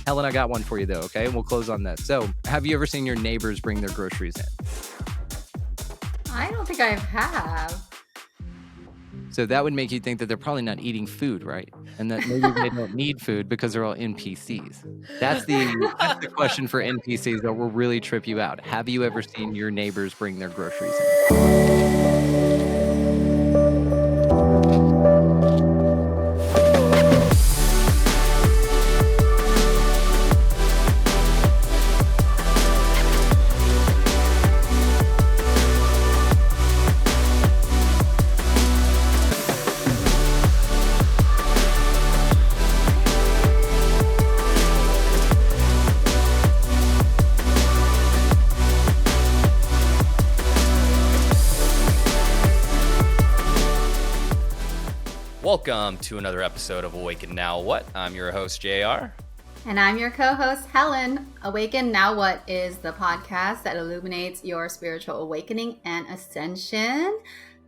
Helen, I got one for you though, okay? We'll close on this. So, have you ever seen your neighbors bring their groceries in? I don't think I have. So that would make you think that they're probably not eating food, right? And that maybe they don't need food because they're all NPCs. That's the question for NPCs that will really trip you out. Have you ever seen your neighbors bring their groceries in? Welcome to another episode of Awaken Now What? I'm your host, JR. And I'm your co-host, Helen. Awaken Now What is the podcast that illuminates your spiritual awakening and ascension.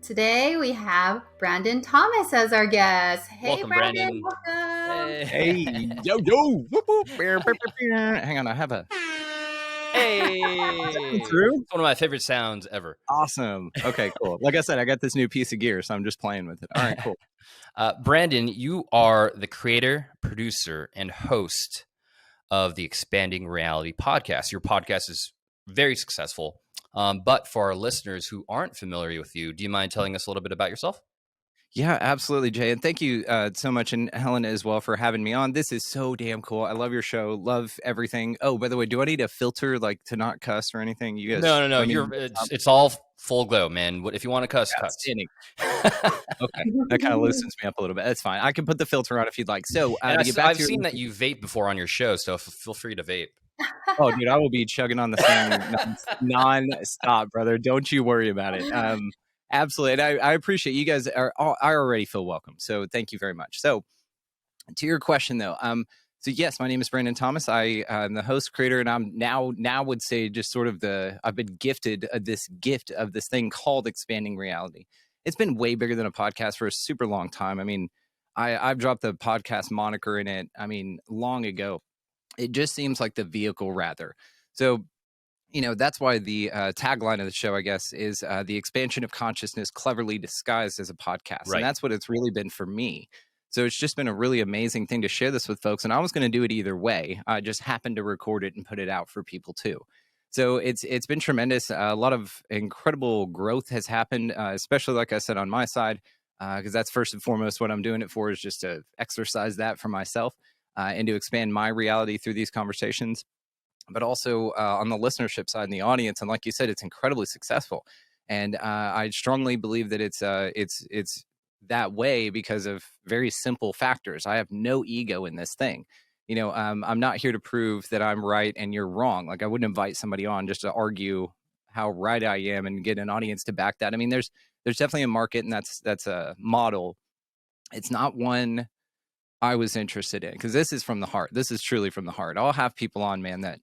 Today we have Brandon Thomas as our guest. Hey, Welcome, Brandon. Welcome. Hey, yo, whoop, whoop. Hang on, I have a... Hey! True? It's one of my favorite sounds ever. Awesome. Okay, cool. Like I said, I got this new piece of gear, so I'm just playing with it. All right, cool. Brandon, you are the creator, producer, and host of the Expanding Reality podcast. Your podcast is very successful. But for our listeners who aren't familiar with you, do you mind telling us a little bit about yourself? Yeah, absolutely, Jay. And thank you so much, and Helen as well, for having me on. This is so damn cool. I love your show. Love everything. Oh, by the way, do I need a filter like to not cuss or anything? You guys? No. It's all full glow, man. If you want to cuss, cuss. Okay, that kind of loosens me up a little bit. That's fine. I can put the filter on if you'd like. So I've seen that you vape before on your show, so feel free to vape. Oh, dude, I will be chugging on the thing non-stop, brother. Don't you worry about it. Absolutely. And I appreciate you guys. I already feel welcome. So thank you very much. So to your question, though. So yes, my name is Brandon Thomas. I'm the host, creator, and I'm now would say just sort of I've been gifted this gift of this thing called Expanding Reality. It's been way bigger than a podcast for a super long time. I mean, I've dropped the podcast moniker in it, long ago. It just seems like the vehicle rather. So, that's why the tagline of the show, I guess, is the expansion of consciousness cleverly disguised as a podcast. Right. And that's what it's really been for me. So it's just been a really amazing thing to share this with folks. And I was going to do it either way. I just happened to record it and put it out for people too. So it's been tremendous. A lot of incredible growth has happened, especially, like I said, on my side, because that's first and foremost what I'm doing it for, is just to exercise that for myself and to expand my reality through these conversations. But also on the listenership side and the audience. And like you said, it's incredibly successful. And I strongly believe that it's that way because of very simple factors. I have no ego in this thing. I'm not here to prove that I'm right and you're wrong. Like, I wouldn't invite somebody on just to argue how right I am and get an audience to back that. I mean, there's definitely a market, and that's a model. It's not one I was interested in, because this is from the heart. This is truly from the heart. I'll have people on, man, that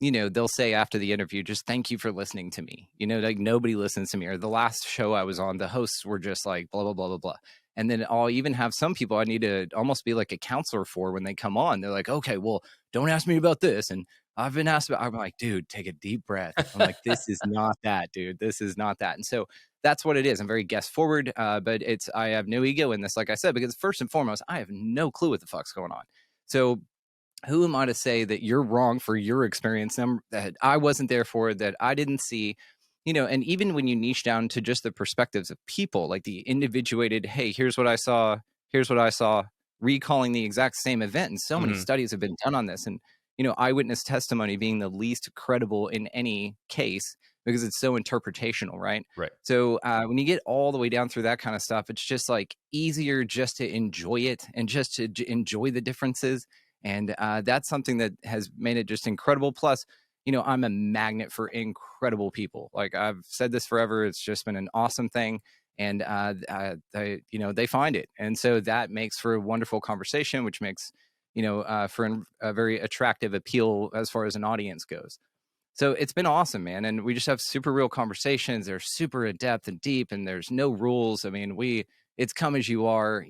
they'll say after the interview, just thank you for listening to me. Like, nobody listens to me. Or the last show I was on, the hosts were just like, blah, blah, blah, blah, blah. And then I'll even have some people I need to almost be like a counselor for when they come on. They're like, okay, well, don't ask me about this. And I've been asked about, I'm like, dude, take a deep breath. I'm like, this is not that, dude. This is not that. And so that's what it is. I'm very guest forward, but I have no ego in this, like I said, because first and foremost, I have no clue what the fuck's going on. So who am I to say that you're wrong for your experience, that I wasn't there for, that I didn't see, and even when you niche down to just the perspectives of people, like the individuated, hey, here's what I saw, recalling the exact same event. And so many studies have been done on this. And, eyewitness testimony being the least credible in any case, because it's so interpretational, right? Right. So when you get all the way down through that kind of stuff, it's just like easier just to enjoy it and just to enjoy the differences. And that's something that has made it just incredible. Plus, I'm a magnet for incredible people. Like, I've said this forever. It's just been an awesome thing. And they find it. And so that makes for a wonderful conversation, which makes, for a very attractive appeal as far as an audience goes. So it's been awesome, man. And we just have super real conversations. They're super in depth and deep, and there's no rules. I mean, it's come as you are,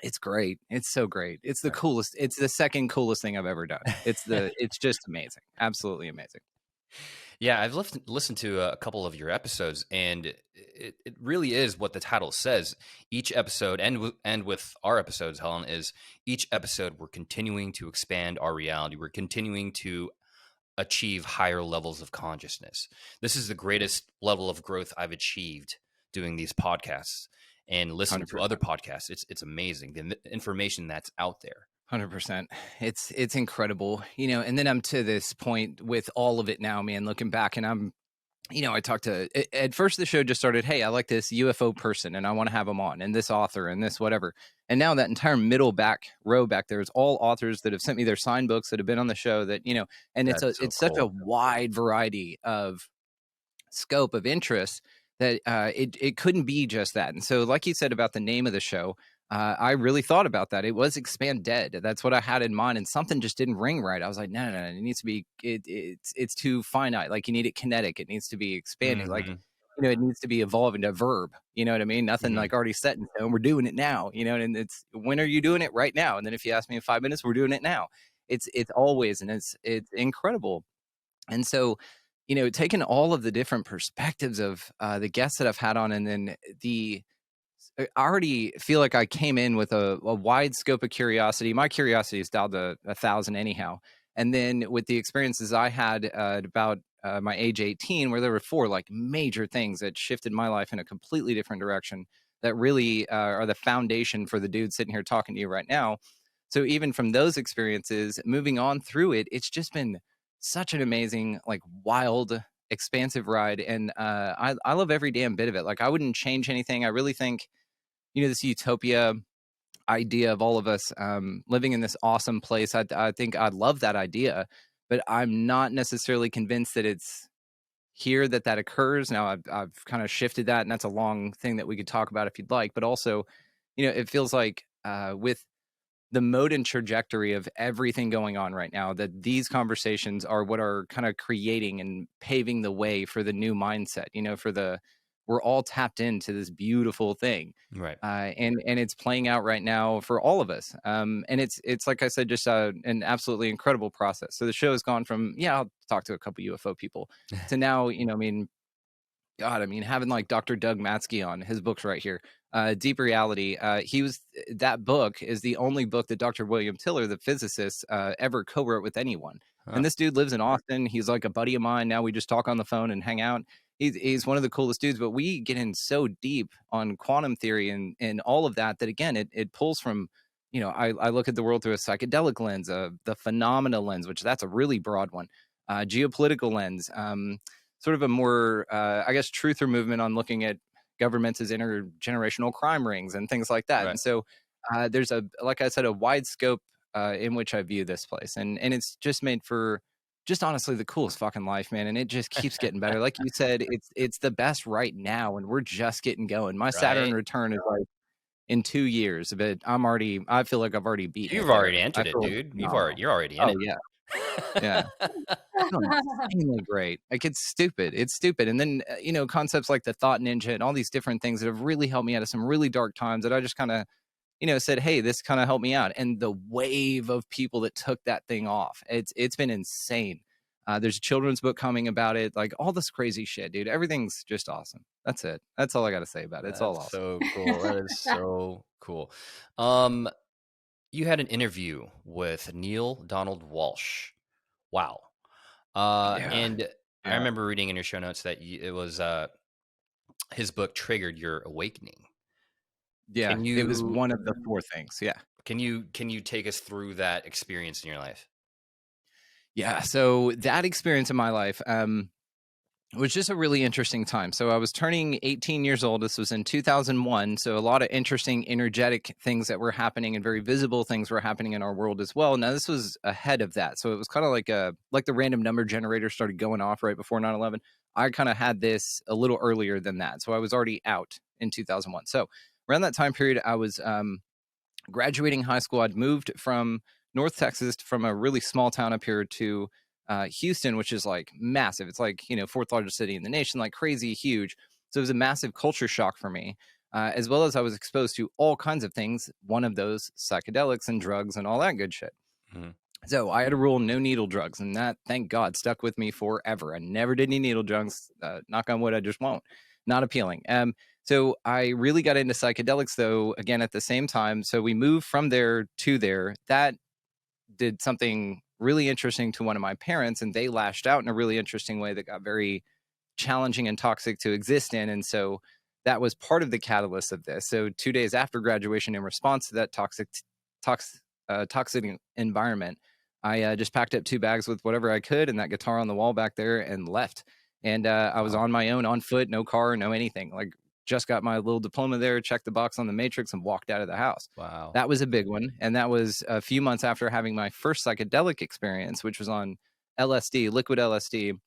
It's great. It's so great. It's the Right. coolest. It's the second coolest thing I've ever done. It's just amazing. Absolutely amazing. Yeah, I've listened to a couple of your episodes, and it really is what the title says. Each episode, and with our episodes, Helen, is each episode we're continuing to expand our reality. We're continuing to achieve higher levels of consciousness. This is the greatest level of growth I've achieved doing these podcasts and listening to other 100%. podcasts. It's amazing the information that's out there. 100%. It's incredible, and then I'm to this point with all of it now, man, looking back, and I talked to, at first the show just started, hey, I like this UFO person and I want to have them on, and this author and this whatever. And now that entire middle back row back there is all authors that have sent me their signed books that have been on the show that, and That's so it's such a cool. wide variety of scope of interest that it couldn't be just that. And so, like you said about the name of the show, I really thought about that. It was Expand Dead. That's what I had in mind, and something just didn't ring right. I was like, no, it needs to be. It's too finite. Like you need it kinetic. It needs to be expanding. Like Mm-hmm. it needs to be evolving to a verb. You know what I mean? Nothing Mm-hmm. like already set in stone. We're doing it now. And it's when are you doing it? Right now. And then if you ask me in 5 minutes, we're doing it now. It's always, and it's incredible. And so, taking all of the different perspectives of the guests that I've had on, and then I already feel like I came in with a wide scope of curiosity. My curiosity is down to 1,000 anyhow. And then with the experiences I had at about my age 18, where there were 4 like major things that shifted my life in a completely different direction that really are the foundation for the dude sitting here talking to you right now. So even from those experiences, moving on through it, it's just been such an amazing, like wild, expansive ride. And I love every damn bit of it. Like I wouldn't change anything. I really think, this utopia idea of all of us living in this awesome place. I think I'd love that idea, but I'm not necessarily convinced that it's here that occurs. Now I've kind of shifted that, and that's a long thing that we could talk about if you'd like. But also, it feels like with the mode and trajectory of everything going on right now, that these conversations are what are kind of creating and paving the way for the new mindset, we're all tapped into this beautiful thing. Right. And it's playing out right now for all of us. And it's like I said, just an absolutely incredible process. So the show has gone from, I'll talk to a couple UFO people to now, God, having like Dr. Doug Matsky on, his book's right here. Deep Reality. That book is the only book that Dr. William Tiller, the physicist, ever co-wrote with anyone. Huh. And this dude lives in Austin. He's like a buddy of mine. Now we just talk on the phone and hang out. He's one of the coolest dudes, but we get in so deep on quantum theory and all of that again, it pulls from, I look at the world through a psychedelic lens, the phenomena lens, which that's a really broad one, geopolitical lens, sort of a more, I guess, truther movement on looking at governments as intergenerational crime rings and things like that. Right. And so there's like I said, a wide scope in which I view this place. And it's just made for just honestly the coolest fucking life, man. And it just keeps getting better. Like you said, it's the best right now, and we're just getting going. My Saturn Right. return is like in 2 years, but I feel like I've already beaten You've it there. already entered it, dude. You're already in it. Yeah. Yeah. Insanely great. Like it's stupid. And then concepts like the thought ninja and all these different things that have really helped me out of some really dark times that I just kind of said, hey, this kind of helped me out. And the wave of people that took that thing off, it's been insane. There's a children's book coming about it, like all this crazy shit, dude. Everything's just awesome. That's it. That's all I got to say about it. It's all awesome. So cool. That is so cool. You had an interview with Neil Donald Walsh. Wow. And I remember reading in your show notes that it was his book triggered your awakening. Yeah, it was one of the 4 things. Yeah. Can you take us through that experience in your life? Yeah. So that experience in my life was just a really interesting time. So I was turning 18 years old. This was in 2001. So a lot of interesting, energetic things that were happening and very visible things were happening in our world as well. Now this was ahead of that. So it was kind of like the random number generator started going off right before 9/11. I kind of had this a little earlier than that. So I was already out in 2001. So around that time period, I was graduating high school. I'd moved from North Texas, from a really small town up here to Houston, which is like massive. It's like, 4th largest city in the nation, like crazy huge. So it was a massive culture shock for me. as well as I was exposed to all kinds of things. One of those, psychedelics and drugs and all that good shit. Mhm. So I had a rule, no needle drugs, and that, thank God, stuck with me forever. I never did any needle drugs. Knock on wood, I just won't. Not appealing. So I really got into psychedelics, though, again, at the same time. So we moved from there to there. That did something really interesting to one of my parents, and they lashed out in a really interesting way that got very challenging and toxic to exist in. And so that was part of the catalyst of this. So 2 days after graduation, in response to that toxic environment, I just packed up 2 bags with whatever I could and that guitar on the wall back there and left. And I was on my own, on foot, no car, no anything. Like, just got my little diploma there, checked the box on the matrix, and walked out of the house. Wow. That was a big one. And that was a few months after having my first psychedelic experience, which was on LSD, liquid LSD.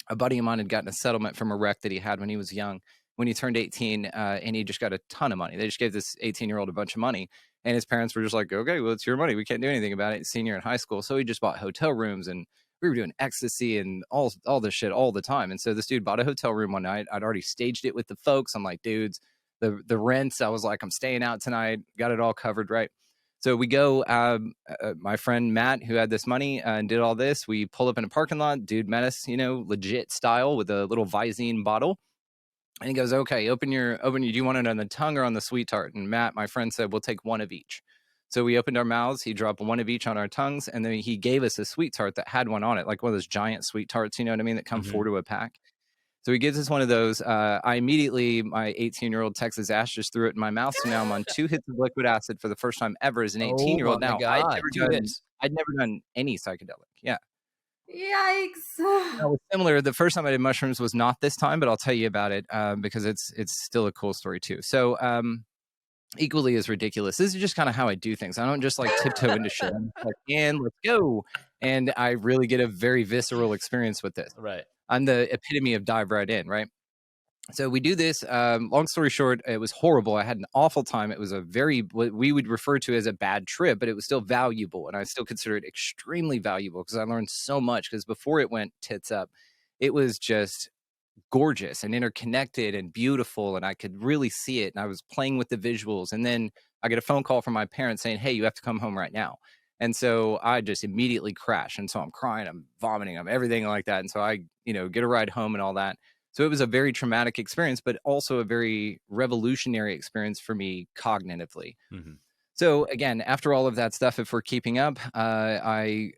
A buddy of mine had gotten a settlement from a wreck that he had when he was young, when he turned 18, and he just got a ton of money. They just gave this 18-year-old a bunch of money. And his parents were just like, okay, well, it's your money. We can't do anything about it. Senior in high school. So he just bought hotel rooms, and we were doing ecstasy and all this shit all the time. And so this dude bought a hotel room one night. I'd already staged it with the folks. I'm like, dudes, the rents, I was like, I'm staying out tonight. Got it all covered, right? So we go, my friend Matt, who had this money and did all this, we pull up in a parking lot. Dude met us, legit style, with a little Visine bottle. And he goes, okay, do you want it on the tongue or on the sweet tart? And Matt, my friend, said, we'll take one of each. So we opened our mouths. He dropped one of each on our tongues. And then he gave us a sweet tart that had one on it, like one of those giant sweet tarts, you know what I mean, that come 4 to a pack. So he gives us one of those. I immediately, my 18-year-old Texas ass just threw it in my mouth. So now I'm on 2 hits of liquid acid for the first time ever as an 18-year-old. Now, I'd never done any psychedelic. Yeah. Yikes. That was similar. The first time I did mushrooms was not this time, but I'll tell you about it because it's still a cool story too. So equally as ridiculous. This is just kind of how I do things. I don't just like tiptoe into shit. I'm like, and let's go. And I really get a very visceral experience with this. Right. I'm the epitome of dive right in, right? So we do this. Long story short, it was horrible. I had an awful time. It was what we would refer to as a bad trip, but it was still valuable. And I still consider it extremely valuable because I learned so much. Because before it went tits up, it was just gorgeous and interconnected and beautiful. And I could really see it. And I was playing with the visuals. And then I get a phone call from my parents saying, hey, you have to come home right now. And so I just immediately crash. And so I'm crying, I'm vomiting, I'm everything like that. And so I, get a ride home and all that. So it was a very traumatic experience, but also a very revolutionary experience for me cognitively. Mm-hmm. So again, after all of that stuff, if we're keeping up, I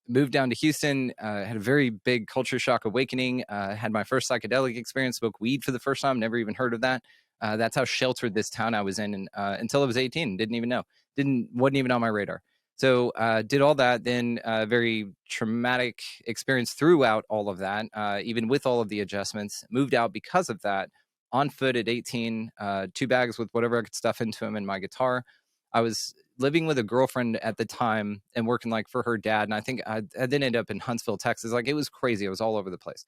moved down to Houston, had a very big culture shock awakening, had my first psychedelic experience, smoked weed for the first time, never even heard of that. That's how sheltered this town I was in until I was 18, didn't even know, wasn't even on my radar. So did all that, then very traumatic experience throughout all of that, even with all of the adjustments, moved out because of that, on foot at 18, 2 bags with whatever I could stuff into them and my guitar. I was living with a girlfriend at the time and working like for her dad. And I think I then ended up in Huntsville, Texas. Like, it was crazy. I was all over the place.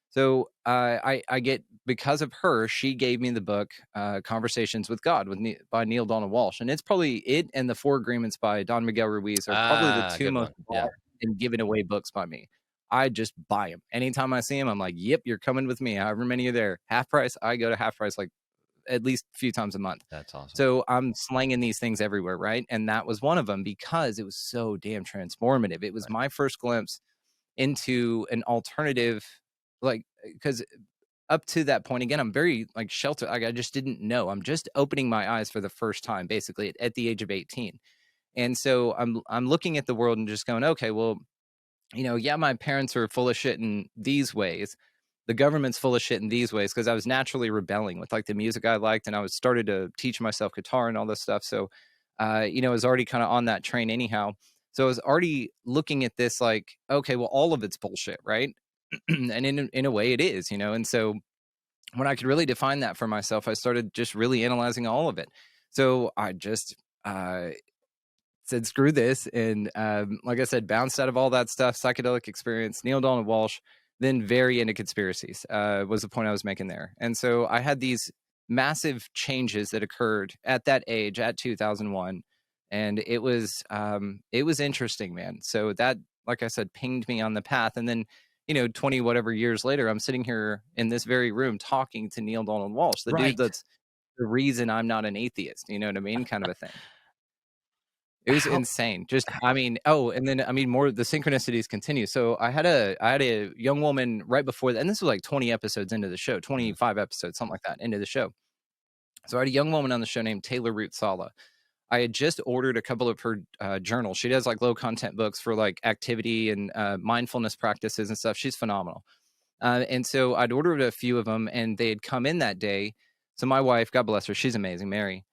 So I get, because of her, she gave me the book Conversations with God by Neale Donald Walsch, and it's probably it and the 4 Agreements by Don Miguel Ruiz are probably the 2 most bought and given away books by me. I just buy them anytime I see them. I'm like, yep, you're coming with me. However many are there, half price. I go to half price like at least a few times a month. That's awesome. So I'm slanging these things everywhere, right? And that was one of them because it was so damn transformative. It was my first glimpse into an alternative. Like, because up to that point, again, I'm very like sheltered. Like, I just didn't know. I'm just opening my eyes for the first time, basically at the age of 18. And so I'm looking at the world and just going, okay, well, my parents are full of shit in these ways. The government's full of shit in these ways, because I was naturally rebelling with like the music I liked, and I was started to teach myself guitar and all this stuff. So, I was already kind of on that train anyhow. So I was already looking at this like, okay, well, all of it's bullshit, right? And in a way it is, and so when I could really define that for myself, I started just really analyzing all of it. So I just said, screw this. And like I said, bounced out of all that stuff, psychedelic experience, Neale Donald Walsch, then very into conspiracies was the point I was making there. And so I had these massive changes that occurred at that age, at 2001. And it was interesting, man. So that, like I said, pinged me on the path. And then 20 whatever years later, I'm sitting here in this very room talking to Neale Donald Walsch, the dude that's the reason I'm not an atheist. You know what I mean? Kind of a thing. It was insane. Just, I mean, and then, I mean, more the synchronicities continue. So I had a young woman right before that, and this was like 20 episodes into the show, 25 episodes, something like that, into the show. So I had a young woman on the show named Taylor Root Sala. I had just ordered a couple of her journals. She does like low content books for like activity and mindfulness practices and stuff. She's phenomenal. And so I'd ordered a few of them, and they had come in that day. So my wife, God bless her, she's amazing, Mary.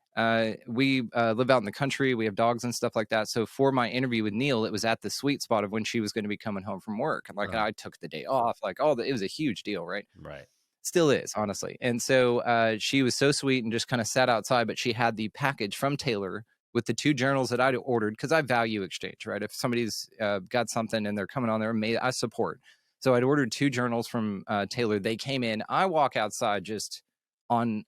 We live out in the country. We have dogs and stuff like that. So for my interview with Neil, it was at the sweet spot of when she was going to be coming home from work. And like, I took the day off, like it was a huge deal, right? Right. Still is, honestly. And so she was so sweet and just kind of sat outside, but she had the package from Taylor with the 2 journals that I'd ordered, because I value exchange, right? If somebody's got something and they're coming on there, I support. So I'd ordered 2 journals from Taylor. They came in. I walk outside just on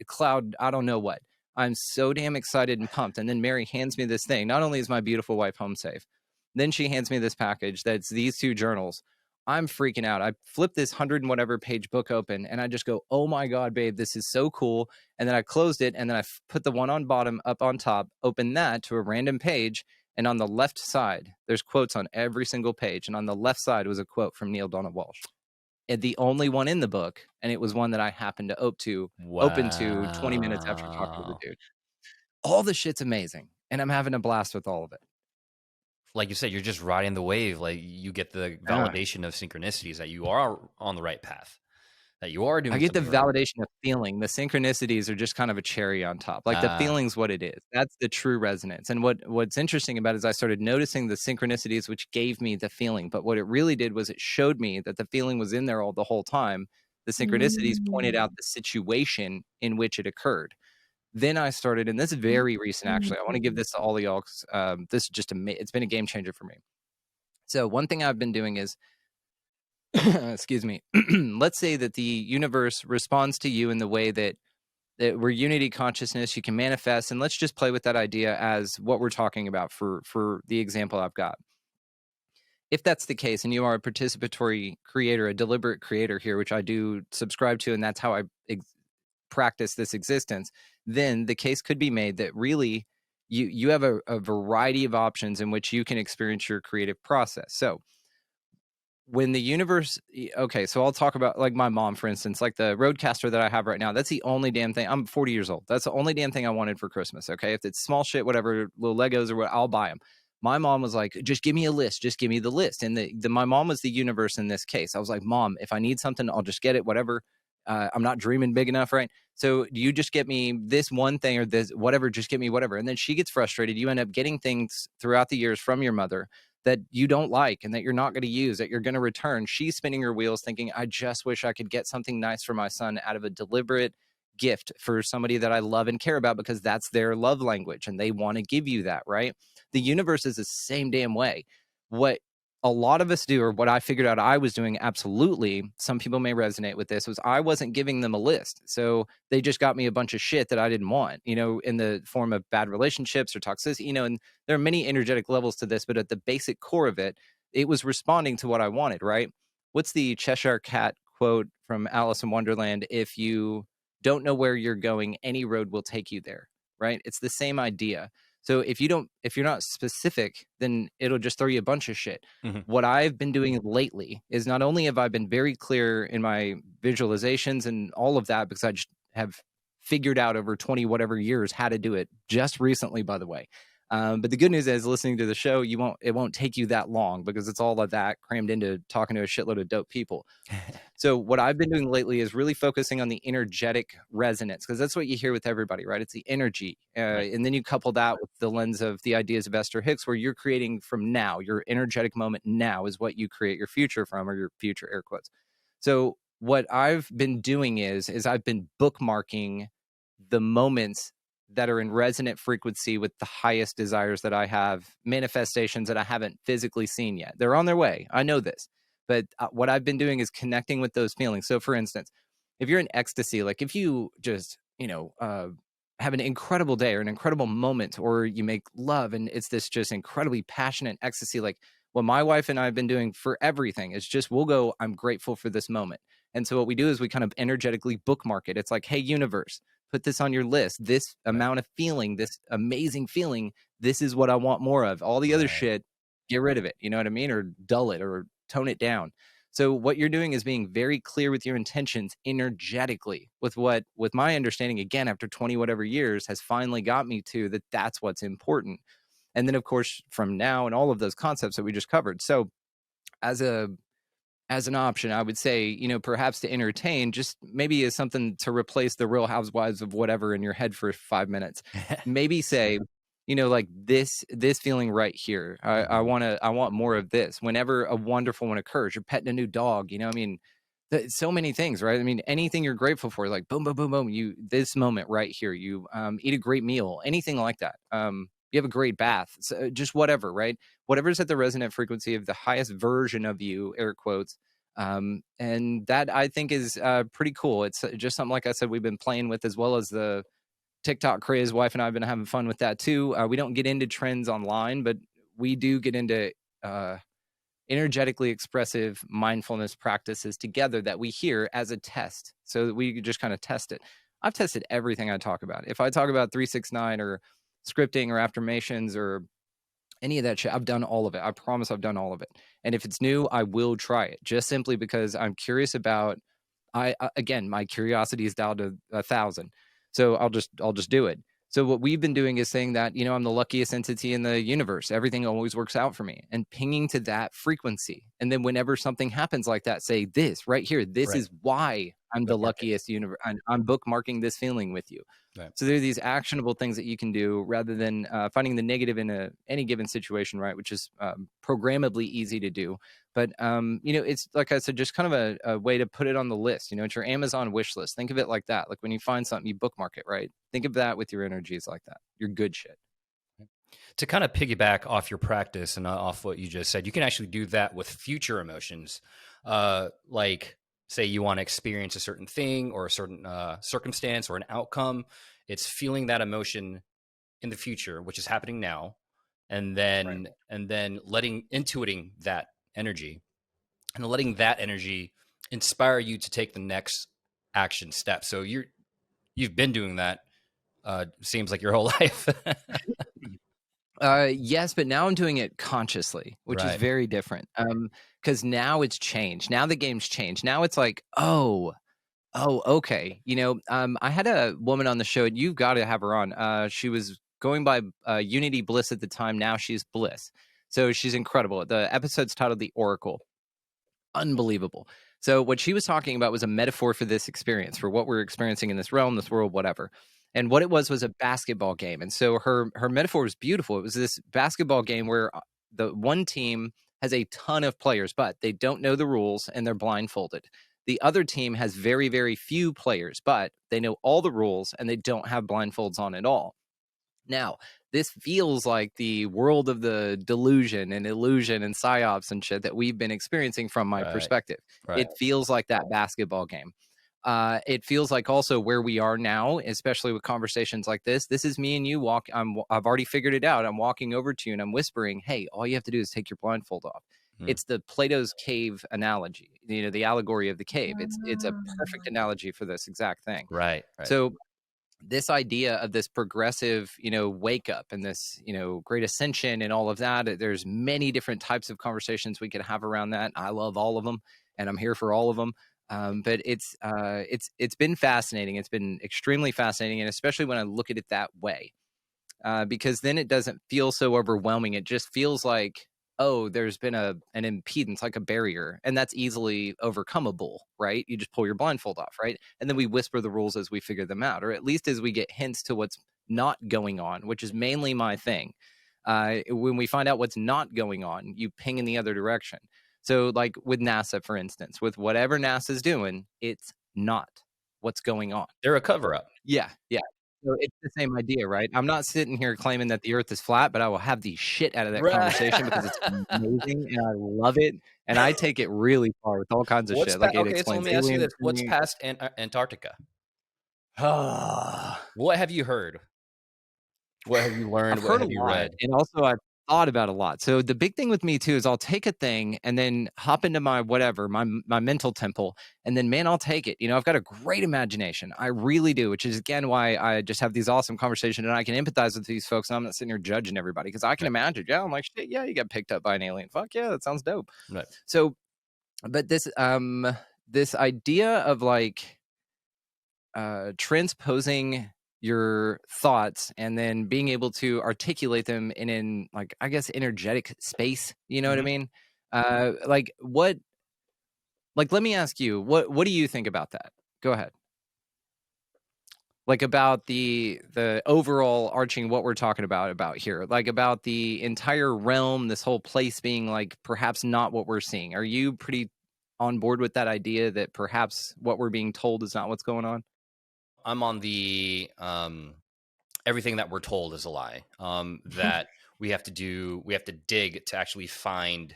cloud, I don't know what. I'm so damn excited and pumped. And then Mary hands me this thing. Not only is my beautiful wife home safe, then she hands me this package that's these 2 journals. I'm freaking out. I flip this 100 and whatever page book open, and I just go, oh my God, babe, this is so cool. And then I closed it, and then I put the one on bottom up on top, open that to a random page. And on the left side, there's quotes on every single page. And on the left side was a quote from Neale Donald Walsch. And the only one in the book. And it was one that I happened to open to 20 minutes after talking to the dude. All the shit's amazing. And I'm having a blast with all of it. Like you said, you're just riding the wave. Like you get the validation of synchronicities that you are on the right path, that you are doing. I get the something right. validation of feeling. The synchronicities are just kind of a cherry on top. Like the feeling's what it is. That's the true resonance. And what's interesting about it is I started noticing the synchronicities, which gave me the feeling. But what it really did was it showed me that the feeling was in there the whole time. The synchronicities pointed out the situation in which it occurred. Then I started, and this is very recent, actually. I want to give this to all of y'all. This is just it's been a game changer for me. So one thing I've been doing is, excuse me, let's say that the universe responds to you in the way that we're unity consciousness, you can manifest, and let's just play with that idea as what we're talking about for the example I've got. If that's the case, and you are a participatory creator, a deliberate creator here, which I do subscribe to, and that's how I practice this existence, then the case could be made that really you have a variety of options in which you can experience your creative process. So when the universe, okay, so I'll talk about like my mom, for instance, like the Rodecaster that I have right now. That's the only damn thing. I'm 40 years old. That's the only damn thing I wanted for Christmas. Okay. If it's small shit, whatever, little Legos or what, I'll buy them. My mom was like, just give me a list. Just give me the list. And my mom was the universe in this case. I was like, Mom, if I need something, I'll just get it, whatever. I'm not dreaming big enough, right? So you just get me this one thing or this, whatever, just get me whatever. And then she gets frustrated. You end up getting things throughout the years from your mother that you don't like and that you're not going to use, that you're going to return. She's spinning her wheels thinking, I just wish I could get something nice for my son out of a deliberate gift for somebody that I love and care about, because that's their love language and they want to give you that, right? The universe is the same damn way. What a lot of us do, or what I figured out I was doing, absolutely, some people may resonate with this, was I wasn't giving them a list. So they just got me a bunch of shit that I didn't want, in the form of bad relationships or toxicity, and there are many energetic levels to this, but at the basic core of it, it was responding to what I wanted, right? What's the Cheshire Cat quote from Alice in Wonderland? If you don't know where you're going, any road will take you there, right? It's the same idea. So if you're not specific, then it'll just throw you a bunch of shit. Mm-hmm. What I've been doing lately is not only have I been very clear in my visualizations and all of that, because I just have figured out over 20 whatever years how to do it just recently, by the way. But the good news is, listening to the show, it won't take you that long, because it's all of that crammed into talking to a shitload of dope people. So what I've been doing lately is really focusing on the energetic resonance, because that's what you hear with everybody, right? It's the energy. Right. And then you couple that with the lens of the ideas of Esther Hicks, where you're creating from now. Your energetic moment now is what you create your future from, or your future, air quotes. So what I've been doing is I've been bookmarking the moments that are in resonant frequency with the highest desires that I have, manifestations that I haven't physically seen yet. They're on their way. I know this. But what I've been doing is connecting with those feelings. So for instance, if you're in ecstasy, like if you just, have an incredible day or an incredible moment, or you make love and it's this just incredibly passionate ecstasy, like what my wife and I have been doing for everything is just, we'll go, I'm grateful for this moment. And so what we do is we kind of energetically bookmark it. It's like, hey, universe, put this on your list. This amount of feeling, this amazing feeling, this is what I want more of. All the other shit, get rid of it. You know what I mean? Or dull it or tone it down. So what you're doing is being very clear with your intentions energetically with my understanding, again, after 20 whatever years, has finally got me to that that's what's important. And then, of course, from now and all of those concepts that we just covered. So as an option, I would say, you know, perhaps to entertain, just maybe as something to replace the Real Housewives of whatever in your head for 5 minutes. Maybe say, you know, like this feeling right here. I want more of this. Whenever a wonderful one occurs, you're petting a new dog, you know, I mean, so many things, right? I mean, anything you're grateful for, like boom, boom, boom, boom, this moment right here, you eat a great meal, anything like that. You have a great bath, so just whatever, right? Whatever's at the resonant frequency of the highest version of you, air quotes. And that I think is pretty cool. It's just something, like I said, we've been playing with, as well as the TikTok craze. Wife and I have been having fun with that too. We don't get into trends online, but we do get into energetically expressive mindfulness practices together that we hear as a test, so that we just kind of test it. I've tested everything I talk about. If I talk about 369 or scripting or affirmations or any of that shit, I've done all of it. I promise I've done all of it. And if it's new, I will try it, just simply because I'm curious about, again, my curiosity is down to 1,000. So I'll just do it. So what we've been doing is saying that, you know, I'm the luckiest entity in the universe. Everything always works out for me, and pinging to that frequency. And then whenever something happens like that, say this right here, this is why I'm the luckiest universe. I'm bookmarking this feeling with you. Right. So there are these actionable things that you can do rather than finding the negative in any given situation, right? Which is programmably easy to do. But, you know, it's like I said, just kind of a way to put it on the list. You know, it's your Amazon wish list. Think of it like that. Like when you find something, you bookmark it, right? Think of that with your energies like that. Your good shit. To kind of piggyback off your practice and off what you just said, you can actually do that with future emotions. Like, say you want to experience a certain thing or a certain circumstance or an outcome. It's feeling that emotion in the future, which is happening now, and then intuiting that energy and letting that energy inspire you to take the next action step. So you've been doing that. Seems like your whole life. Yes, but now I'm doing it consciously, which is very different. Because now it's changed. Now the game's changed. Now it's like, oh, okay. You know, I had a woman on the show. You've got to have her on. She was going by Unity Bliss at the time. Now she's Bliss. So she's incredible. The episode's titled The Oracle. Unbelievable. So what she was talking about was a metaphor for this experience, for what we're experiencing in this realm, this world, whatever. And what it was a basketball game. And so her metaphor was beautiful. It was this basketball game where the one team has a ton of players, but they don't know the rules and they're blindfolded. The other team has very, very few players, but they know all the rules and they don't have blindfolds on at all. Now, this feels like the world of the delusion and illusion and psyops and shit that we've been experiencing from my perspective. It feels like that basketball game. It feels like also where we are now, especially with conversations like this. This is me and you I've already figured it out. I'm walking over to you and I'm whispering, hey, all you have to do is take your blindfold off. It's the Plato's cave analogy, you know, the allegory of the cave. It's a perfect analogy for this exact thing. Right. So this idea of this progressive, you know, wake up and this, you know, great ascension and all of that, there's many different types of conversations we could have around that. I love all of them and I'm here for all of them. But it's been fascinating. It's been extremely fascinating. And especially when I look at it that way, because then it doesn't feel so overwhelming. It just feels like, oh, there's been an impedance, like a barrier, and that's easily overcomeable, right? You just pull your blindfold off, right? And then we whisper the rules as we figure them out, or at least as we get hints to what's not going on, which is mainly my thing. When we find out what's not going on, you ping in the other direction. So like with NASA, for instance, with whatever NASA's doing, it's not what's going on. They're a cover-up. Yeah. So it's the same idea, right? I'm not sitting here claiming that the earth is flat, but I will have the shit out of that conversation because it's amazing and I love it. And I take it really far with all kinds of shit. Like it explains. So let me ask you this. What's past Antarctica? What have you heard? What have you learned? What have you read? And also thought about a lot. So the big thing with me too is I'll take a thing and then hop into my whatever, my mental temple, and then man, I'll take it. I've got a great imagination. I really do, which is again why I just have these awesome conversations and I can empathize with these folks. And I'm not sitting here judging everybody because I can imagine. Yeah, I'm like, shit, yeah, you got picked up by an alien. Fuck yeah, that sounds dope. Right. So, but this idea of like transposing your thoughts and then being able to articulate them in like, I guess, energetic space. You know what I mean? Let me ask you, what do you think about that? Go ahead. Like about the overall arching what we're talking about here, like about the entire realm, this whole place being like perhaps not what we're seeing. Are you pretty on board with that idea that perhaps what we're being told is not what's going on? I'm on the everything that we're told is a lie. That we have to dig to actually find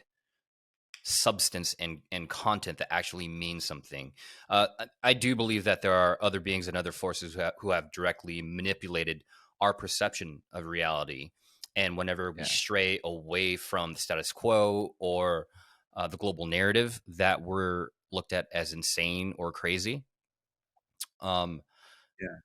substance and content that actually means something. I do believe that there are other beings and other forces who have directly manipulated our perception of reality. And whenever we stray away from the status quo or the global narrative, that we're looked at as insane or crazy.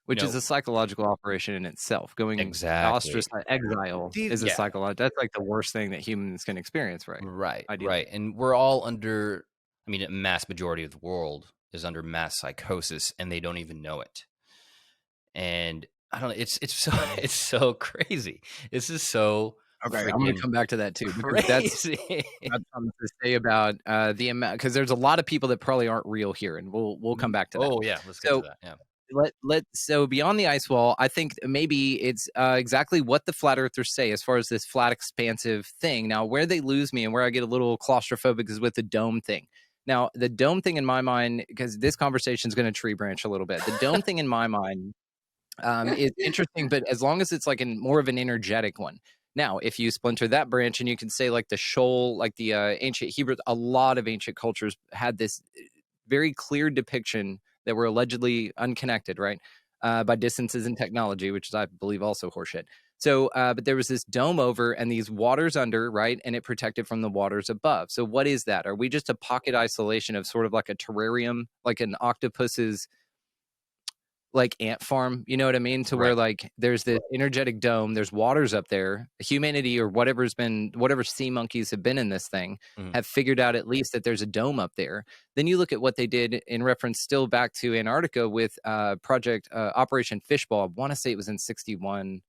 Which is a psychological operation in itself. Going exactly exile is a psychological. That's like the worst thing that humans can experience, right? Right. And we're all under. I mean, a mass majority of the world is under mass psychosis, and they don't even know it. And I don't know. It's so crazy. This is so. Okay, I'm going to come back to that too. Because that's something to say about the amount, because there's a lot of people that probably aren't real here, and we'll come back to that. Oh yeah, let's get to that. Yeah. So beyond the ice wall, I think maybe it's exactly what the flat earthers say as far as this flat expansive thing. Now, where they lose me and where I get a little claustrophobic is with the dome thing. Now, the dome thing in my mind, because this conversation is going to tree branch a little bit, the dome thing in my mind is interesting, but as long as it's like more of an energetic one. Now, if you splinter that branch and you can say like the shoal, like the ancient Hebrew, a lot of ancient cultures had this very clear depiction that were allegedly unconnected, right, by distances in technology, which is, I believe, also horseshit. So, but there was this dome over and these waters under, right, and it protected from the waters above. So what is that? Are we just a pocket isolation of sort of like a terrarium, like an octopus's like ant farm, you know what I mean? To where like there's this energetic dome, there's waters up there. Humanity or whatever sea monkeys have been in this thing have figured out at least that there's a dome up there. Then you look at what they did in reference still back to Antarctica with project Operation Fishbowl. I want to say it was in 61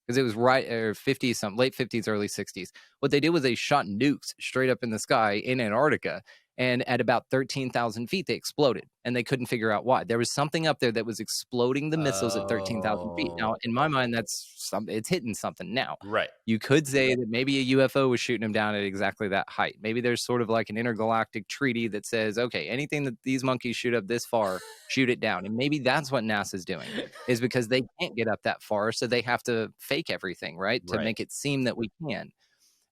because it was or 50 something, late 50s, early 60s. What they did was they shot nukes straight up in the sky in Antarctica. And at about 13,000 feet, they exploded, and they couldn't figure out why. There was something up there that was exploding the missiles at 13,000 feet. Now, in my mind, it's hitting something. Now, you could say that maybe a UFO was shooting them down at exactly that height. Maybe there's sort of like an intergalactic treaty that says, okay, anything that these monkeys shoot up this far, shoot it down. And maybe that's what NASA's doing, is because they can't get up that far, so they have to fake everything, right, to make it seem that we can.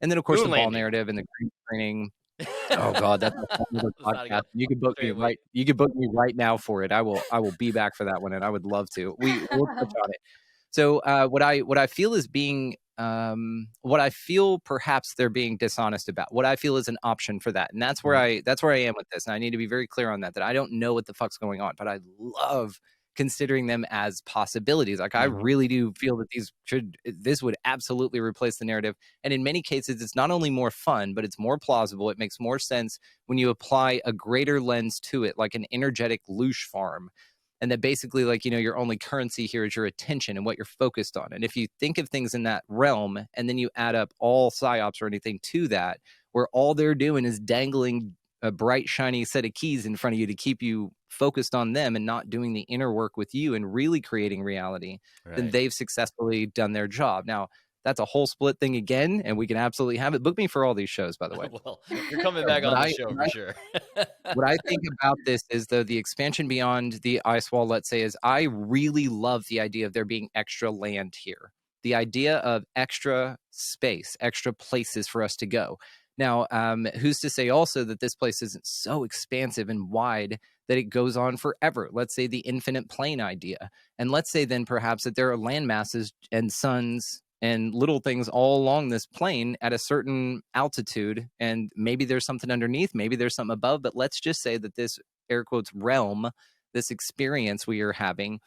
And then, of course, the ball narrative and the green screening. Oh God, that's another podcast. You can book me right. You can book me right now for it. I will be back for that one, and I would love to. We'll touch on it. So what I feel is being what I feel perhaps they're being dishonest about. What I feel is an option for that, and that's where I am with this. And I need to be very clear on that. That I don't know what the fuck's going on, but I love considering them as possibilities. Like I really do feel that this would absolutely replace the narrative. And in many cases, it's not only more fun, but it's more plausible. It makes more sense when you apply a greater lens to it, like an energetic loosh farm. And that basically, like, you know, your only currency here is your attention and what you're focused on. And if you think of things in that realm, and then you add up all psyops or anything to that, where all they're doing is dangling a bright, shiny set of keys in front of you to keep you focused on them and not doing the inner work with you and really creating reality, then they've successfully done their job. Now, that's a whole split thing again, and we can absolutely have it. Book me for all these shows, by the way. Well, you're coming back on the show for sure. What I think about this is, though, the expansion beyond the ice wall, let's say, is I really love the idea of there being extra land here. The idea of extra space, extra places for us to go. Now, who's to say also that this place isn't so expansive and wide that it goes on forever? Let's say the infinite plane idea. And let's say then perhaps that there are land masses and suns and little things all along this plane at a certain altitude. And maybe there's something underneath, maybe there's something above, but let's just say that this air quotes realm, this experience we are having,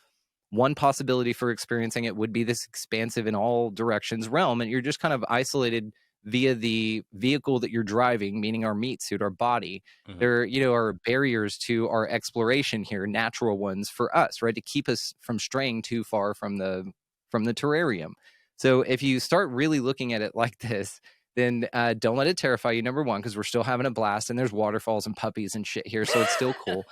one possibility for experiencing it would be this expansive in all directions realm. And you're just kind of isolated via the vehicle that you're driving, meaning our meat suit, our body. Mhm. There, are barriers to our exploration here, natural ones for us, right? To keep us from straying too far from the terrarium. So if you start really looking at it like this, then don't let it terrify you, number one, because we're still having a blast and there's waterfalls and puppies and shit here. So it's still cool.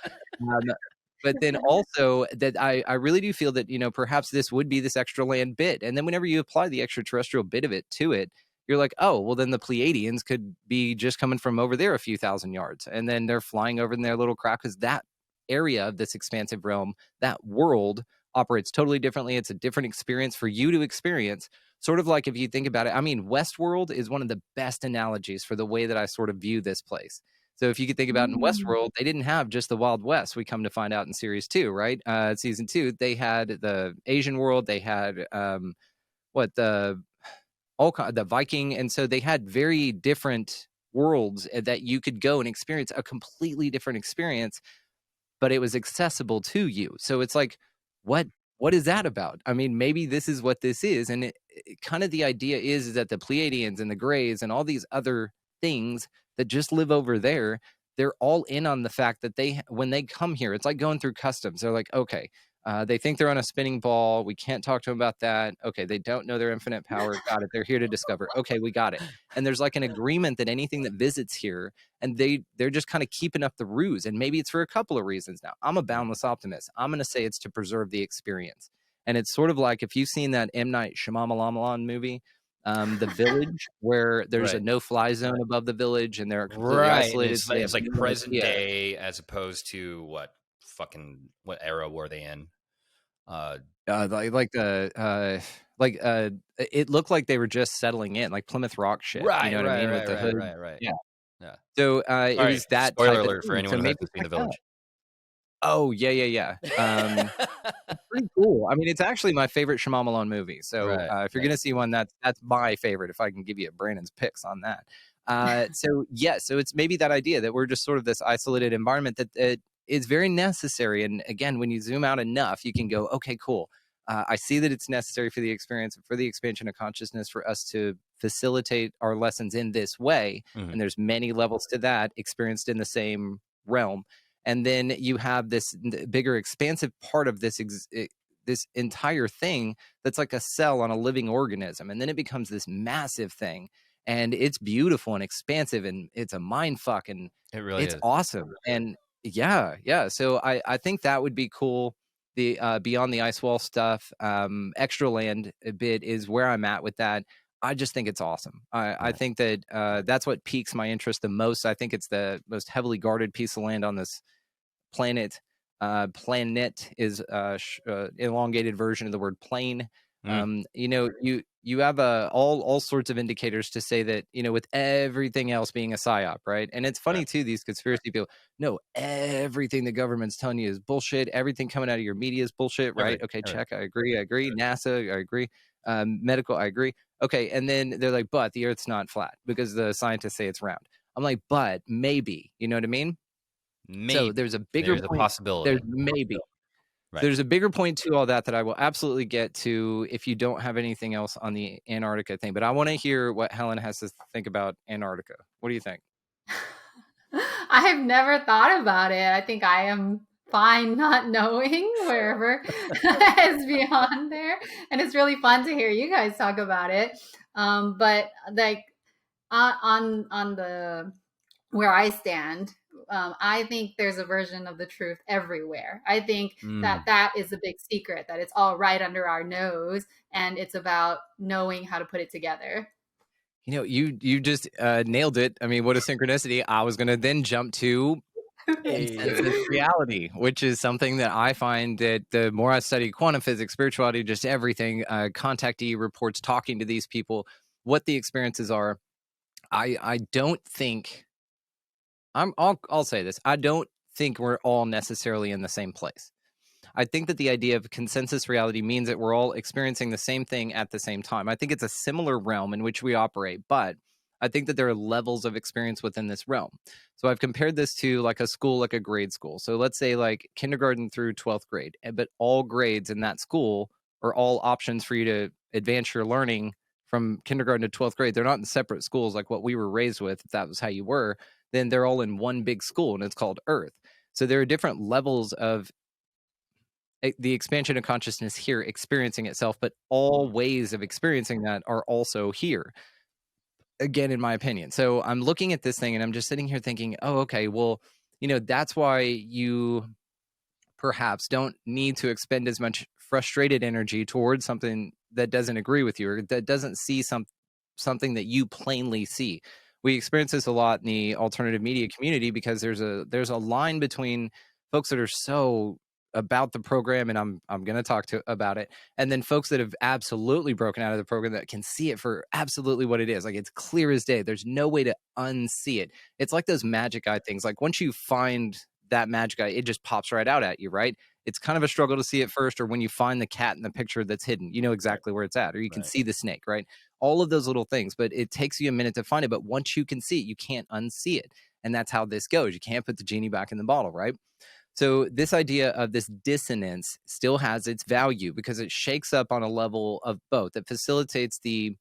But then also that I really do feel that, perhaps this would be this extra land bit. And then whenever you apply the extraterrestrial bit of it to it, you're like, oh, well, then the Pleiadians could be just coming from over there a few thousand yards. And then they're flying over in their little craft, because that area of this expansive realm, that world operates totally differently. It's a different experience for you to experience. Sort of like if you think about it, I mean, Westworld is one of the best analogies for the way that I sort of view this place. So if you could think about in Westworld, they didn't have just the Wild West. We come to find out in series 2, right? Season 2, they had the Asian world. They had the Viking, and so they had very different worlds that you could go and experience a completely different experience, but it was accessible to you. So it's like, what is that about? I mean, maybe this is what this is, and it kind of the idea is that the Pleiadians and the Greys and all these other things that just live over there, they're all in on the fact that when they come here, it's like going through customs. They're like, okay, they think they're on a spinning ball. We can't talk to them about that. Okay, they don't know their infinite power. Got it. They're here to discover. Okay, we got it. And there's like an agreement that anything that visits here, and they're just kind of keeping up the ruse. And maybe it's for a couple of reasons. Now, I'm a boundless optimist. I'm going to say it's to preserve the experience. And it's sort of like if you've seen that M. Night Shyamalan movie, The Village, where there's a no-fly zone above the village, and they're completely isolated. It's like present day as opposed to what era were they in? It looked like they were just settling in, like Plymouth Rock shit. Right, you know what I mean? Right, with the hood. right. Yeah. So it was that. Spoiler alert for anyone who hasn't seen The Village. Oh yeah. Pretty cool. I mean, it's actually my favorite Shyamalan movie. So if you're gonna see one, that's my favorite. If I can give you Brandon's picks on that. So it's maybe that idea that we're just sort of this isolated environment that is very necessary. And again, when you zoom out enough, you can go, okay, cool. I see that it's necessary for the experience, for the expansion of consciousness, for us to facilitate our lessons in this way. Mm-hmm. And there's many levels to that experienced in the same realm. And then you have this bigger expansive part of this entire thing that's like a cell on a living organism. And then it becomes this massive thing. And it's beautiful and expansive, and it's a mind fuck, and it's awesome. And yeah. So I think that would be cool. The beyond the ice wall stuff, extra land a bit is where I'm at with that. I just think it's awesome. I think that that's what piques my interest the most. I think it's the most heavily guarded piece of land on this planet. Planet is elongated version of the word plane. You have all sorts of indicators to say that, with everything else being a psyop, right? And it's funny too, these conspiracy people, no, everything the government's telling you is bullshit. Everything coming out of your media is bullshit, right? Okay, check. I agree. NASA, I agree. Medical, I agree. Okay, and then they're like, but the Earth's not flat because the scientists say it's round. I'm like, but maybe, you know what I mean? Maybe. So there's a bigger possibility. There's maybe. Right. There's a bigger point to all that I will absolutely get to if you don't have anything else on the Antarctica thing. But I want to hear what Helen has to think about Antarctica. What do you think? I have never thought about it. I think I am fine not knowing wherever is beyond there. And it's really fun to hear you guys talk about it. But like on the where I stand, I think there's a version of the truth everywhere. I think that is a big secret, that it's all right under our nose, and it's about knowing how to put it together. You just nailed it. I mean, what a synchronicity. I was going to then jump to reality, which is something that I find that the more I study quantum physics, spirituality, just everything, contactee reports, talking to these people, what the experiences are, I don't think... I'll say this. I don't think we're all necessarily in the same place. I think that the idea of consensus reality means that we're all experiencing the same thing at the same time. I think it's a similar realm in which we operate, but I think that there are levels of experience within this realm. So I've compared this to like a school, like a grade school. So let's say like kindergarten through 12th grade, but all grades in that school are all options for you to advance your learning from kindergarten to 12th grade. They're not in separate schools like what we were raised with. If that was how you were, then they're all in one big school, and it's called Earth. So there are different levels of the expansion of consciousness here experiencing itself, but all ways of experiencing that are also here, again, in my opinion. So I'm looking at this thing and I'm just sitting here thinking, oh, okay, well, that's why you perhaps don't need to expend as much frustrated energy towards something that doesn't agree with you or that doesn't see something that you plainly see. We experience this a lot in the alternative media community because there's a line between folks that are so about the program, and I'm going to talk about it, and then folks that have absolutely broken out of the program that can see it for absolutely what it is. Like, it's clear as day. There's no way to unsee it. It's like those magic eye things. Like, once you find that magic eye, it just pops right out at you, right? It's kind of a struggle to see it first, or when you find the cat in the picture that's hidden, you know exactly where it's at, or you can see the snake, right? All of those little things, but it takes you a minute to find it. But once you can see it, you can't unsee it. And that's how this goes. You can't put the genie back in the bottle, right? So this idea of this dissonance still has its value because it shakes up on a level of both. It facilitates the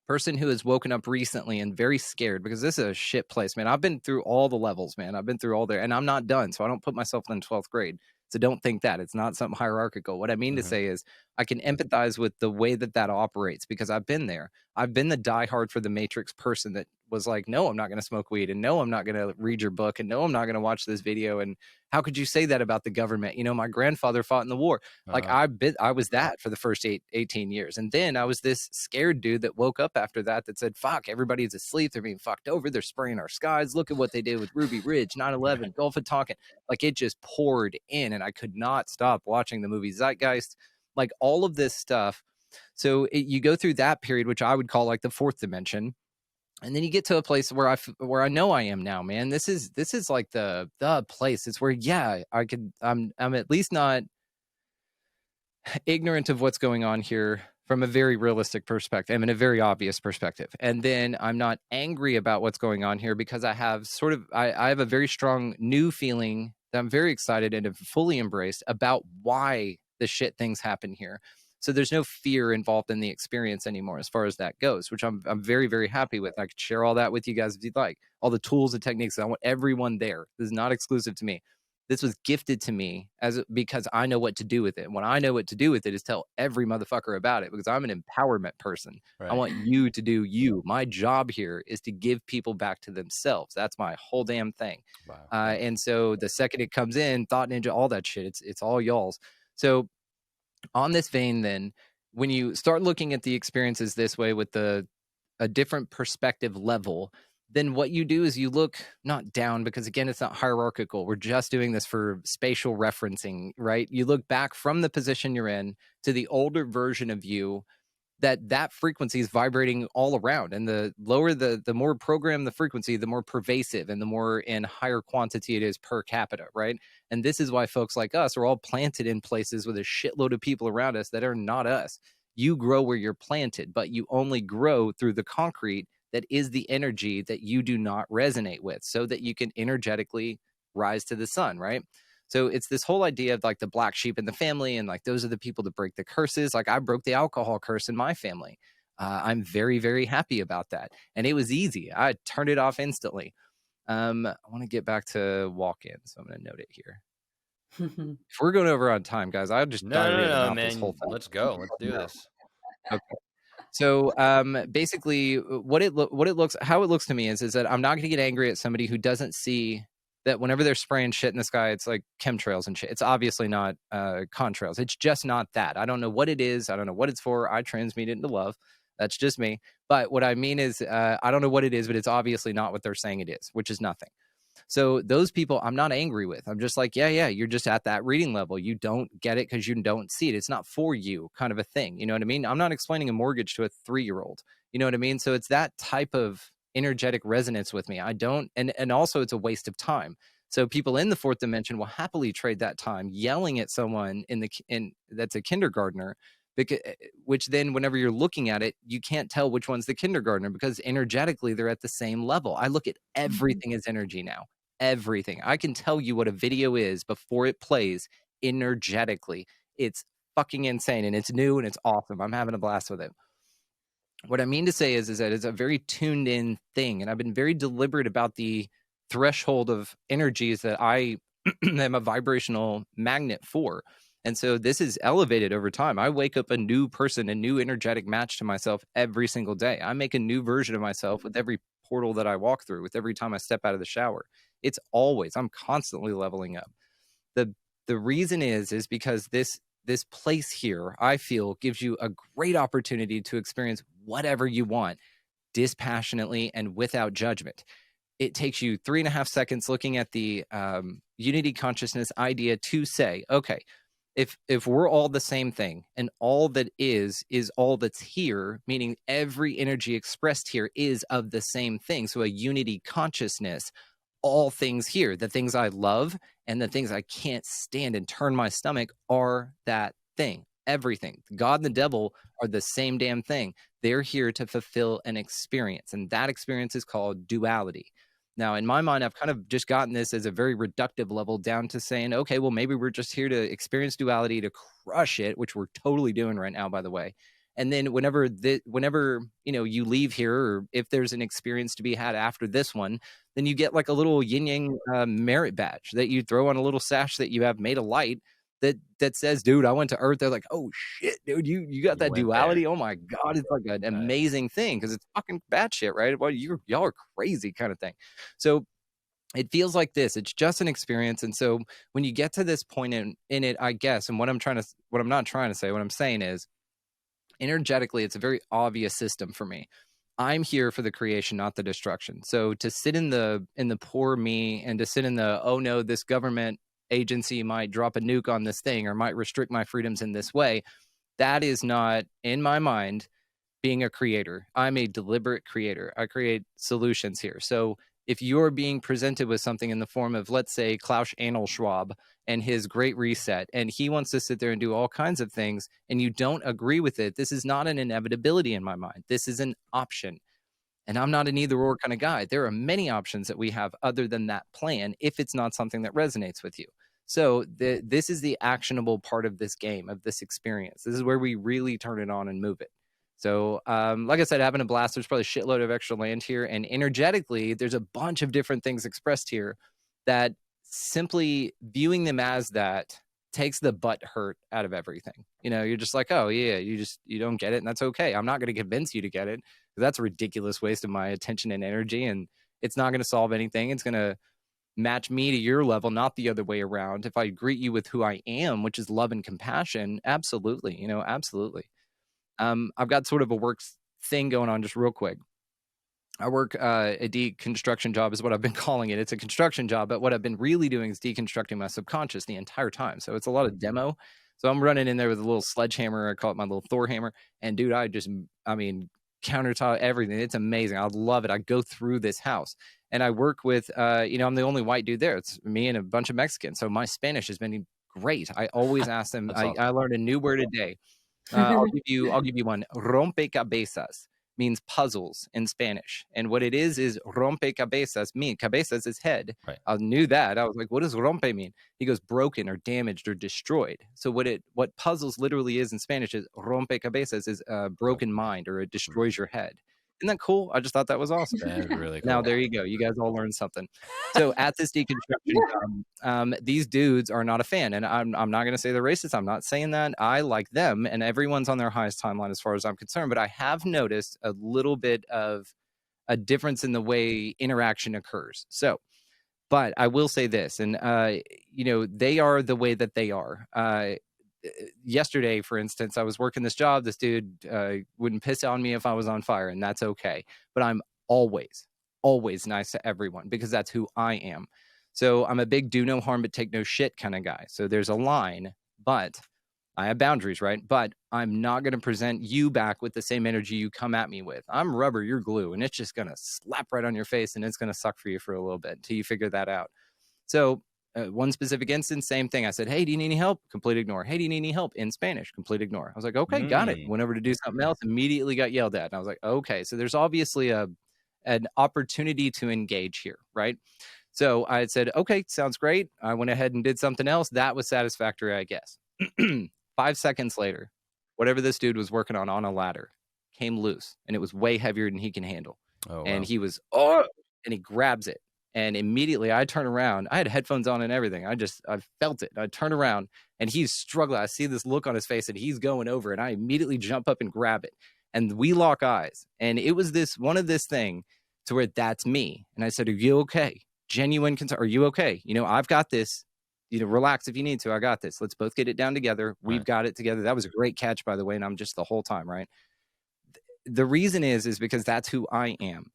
person who has woken up recently and very scared, because this is a shit place, man. I've been through all the levels, man. I've been through all there, and I'm not done. So I don't put myself in 12th grade. So don't think that. It's not something hierarchical. What I mean to say is I can empathize with the way that operates because I've been there. I've been the diehard for the Matrix person that was like, no, I'm not going to smoke weed, and no, I'm not going to read your book, and no, I'm not going to watch this video. And how could you say that about the government? My grandfather fought in the war. Like, I was that for the first 18 years. And then I was this scared dude that woke up after that said, fuck, everybody's asleep. They're being fucked over. They're spraying our skies. Look at what they did with Ruby Ridge, 9/11, Gulf of Tonkin. Like, it just poured in, and I could not stop watching the movie Zeitgeist, like all of this stuff. So you go through that period, which I would call like the fourth dimension. And then you get to a place where I know I am now, man. This is like the place. It's where, yeah, I'm at least not ignorant of what's going on here from a very realistic perspective. I mean, a very obvious perspective. And then I'm not angry about what's going on here because I have I have a very strong new feeling that I'm very excited and have fully embraced about why the shit things happen here. So there's no fear involved in the experience anymore as far as that goes, which I'm very, very happy with. I could share all that with you guys if you'd like. All the tools and techniques. I want everyone there. This is not exclusive to me. This was gifted to me because I know what to do with it. When I know what to do with it is tell every motherfucker about it, because I'm an empowerment person. Right. I want you to do you. My job here is to give people back to themselves. That's my whole damn thing. Wow. And so the second it comes in, Thought Ninja, all that shit, it's all y'all's. So on this vein, then, when you start looking at the experiences this way with a different perspective level, then what you do is you look not down, because again, it's not hierarchical. We're just doing this for spatial referencing, right? You look back from the position you're in to the older version of you, that frequency is vibrating all around. And the lower the more programmed the frequency, the more pervasive and the more in higher quantity it is per capita, right? And this is why folks like us are all planted in places with a shitload of people around us that are not us. You grow where you're planted, but you only grow through the concrete that is the energy that you do not resonate with, so that you can energetically rise to the sun, right? So it's this whole idea of like the black sheep in the family, and like those are the people that break the curses. Like, I broke the alcohol curse in my family. I'm very, very happy about that. And it was easy. I turned it off instantly. I want to get back to walk-in, so I'm going to note it here. If we're going over on time, guys, I'll just no, man. This whole thing. Let's go. Let's do this. Okay. So basically, how it looks to me is that I'm not going to get angry at somebody who doesn't see that whenever they're spraying shit in the sky, it's like chemtrails and shit. It's obviously not contrails. It's just not that. I don't know what it is. I don't know what it's for. I transmute it into love. That's just me. But what I mean is, I don't know what it is, but it's obviously not what they're saying it is, which is nothing. So those people I'm not angry with. I'm just like, yeah, you're just at that reading level. You don't get it because you don't see it. It's not for you, kind of a thing. You know what I mean? I'm not explaining a mortgage to a 3-year-old. You know what I mean? So it's that type of energetic resonance with me. I don't, and also it's a waste of time. So people in the fourth dimension will happily trade that time yelling at someone that's a kindergartner, because, which then whenever you're looking at it, you can't tell which one's the kindergartner because energetically they're at the same level. I look at everything as energy now. Everything. I can tell you what a video is before it plays energetically. It's fucking insane, and it's new and it's awesome. I'm having a blast with it. What I mean to say is that it's a very tuned in thing, and I've been very deliberate about the threshold of energies that I am a vibrational magnet for. And so this is elevated over time. I wake up a new person, a new energetic match to myself every single day. I make a new version of myself with every portal that I walk through, with every time I step out of the shower. It's always, I'm constantly leveling up. The reason is because this place here, I feel, gives you a great opportunity to experience whatever you want dispassionately and without judgment. It takes you 3.5 seconds looking at the unity consciousness idea to say, okay, if we're all the same thing and all that is all that's here, meaning every energy expressed here is of the same thing. So a unity consciousness, all things here, the things I love and the things I can't stand and turn my stomach are that thing. Everything. God and the devil are the same damn thing. They're here to fulfill an experience, and that experience is called duality. Now, in my mind, I've kind of just gotten this as a very reductive level down to saying, okay, well, maybe we're just here to experience duality, to crush it, which we're totally doing right now, by the way. And then whenever you leave here, or if there's an experience to be had after this one, then you get like a little yin yang merit badge that you throw on a little sash that you have made of light that says, dude, I went to Earth. They're like, oh shit, dude, you got that duality. Oh my God, it's like an amazing thing because it's fucking bad shit, right? Well, y'all are crazy kind of thing. So it feels like this. It's just an experience. And so when you get to this point in it, I guess, and what I'm not trying to say, what I'm saying is, energetically, it's a very obvious system for me. I'm here for the creation, not the destruction. So to sit in the poor me and to sit in the, oh no, this government agency might drop a nuke on this thing or might restrict my freedoms in this way, that is not, in my mind, being a creator. I'm a deliberate creator. I create solutions here. So if you're being presented with something in the form of, let's say, Klaus Schwab and his Great Reset, and he wants to sit there and do all kinds of things, and you don't agree with it, this is not an inevitability in my mind. This is an option. And I'm not an either or kind of guy. There are many options that we have other than that plan if it's not something that resonates with you. So this is the actionable part of this game, of this experience. This is where we really turn it on and move it. So like I said, having a blast, there's probably a shitload of extra land here. And energetically, there's a bunch of different things expressed here that simply viewing them as that takes the butt hurt out of everything. You're just like, oh yeah, you don't get it. And that's okay. I'm not going to convince you to get it. That's a ridiculous waste of my attention and energy. And it's not going to solve anything. It's going to match me to your level, not the other way around. If I greet you with who I am, which is love and compassion, absolutely, absolutely. I've got sort of a work thing going on just real quick. I work a deconstruction job is what I've been calling it. It's a construction job, but what I've been really doing is deconstructing my subconscious the entire time. So it's a lot of demo. So I'm running in there with a little sledgehammer. I call it my little Thor hammer. And dude, countertop everything. It's amazing. I love it. I go through this house and I work with, I'm the only white dude there. It's me and a bunch of Mexicans. So my Spanish has been great. I always ask them, awesome. I learned a new word a day. I'll give you one. Rompecabezas means puzzles in Spanish. And what it is rompecabezas mean. Cabezas is head. Right. I knew that. I was like, what does rompe mean? He goes broken or damaged or destroyed. So what puzzles literally is in Spanish is rompecabezas is a broken mind, or it destroys your head. Isn't that cool? I just thought that was awesome. That is really cool. Now, there you go. You guys all learned something. So at this deconstruction, these dudes are not a fan. And I'm not going to say they're racist. I'm not saying that. I like them, and everyone's on their highest timeline as far as I'm concerned. But I have noticed a little bit of a difference in the way interaction occurs. So, but I will say this, and, they are the way that they are. Yesterday, for instance, I was working this job. This dude wouldn't piss on me if I was on fire, and that's okay. But I'm always nice to everyone because that's who I am. So I'm a big do no harm but take no shit kind of guy. So there's a line, but I have boundaries, right? But I'm not going to present you back with the same energy you come at me with. I'm rubber, you're glue, and it's just going to slap right on your face, and it's going to suck for you for a little bit until you figure that out. So one specific instance, same thing. I said, hey, do you need any help? Complete ignore. Hey, do you need any help? In Spanish, complete ignore. I was like, okay, got it. Went over to do something else, immediately got yelled at. And I was like, okay, so there's obviously an opportunity to engage here, right? So I had said, okay, sounds great. I went ahead and did something else. That was satisfactory, I guess. 5 seconds later, whatever this dude was working on a ladder came loose, and it was way heavier than he can handle. Oh, and wow. he was, and he grabs it. And immediately I turn around. I had headphones on and everything. I felt it. I turn around and he's struggling. I see this look on his face and he's going over, and I immediately jump up and grab it. And we lock eyes. And it was one of this thing to where that's me. And I said, are you okay? Genuine concern. Are you okay? I've got this. Relax if you need to. I got this. Let's both get it down together. We've got it together. That was a great catch, by the way. And I'm just the whole time, right? The reason is because that's who I am.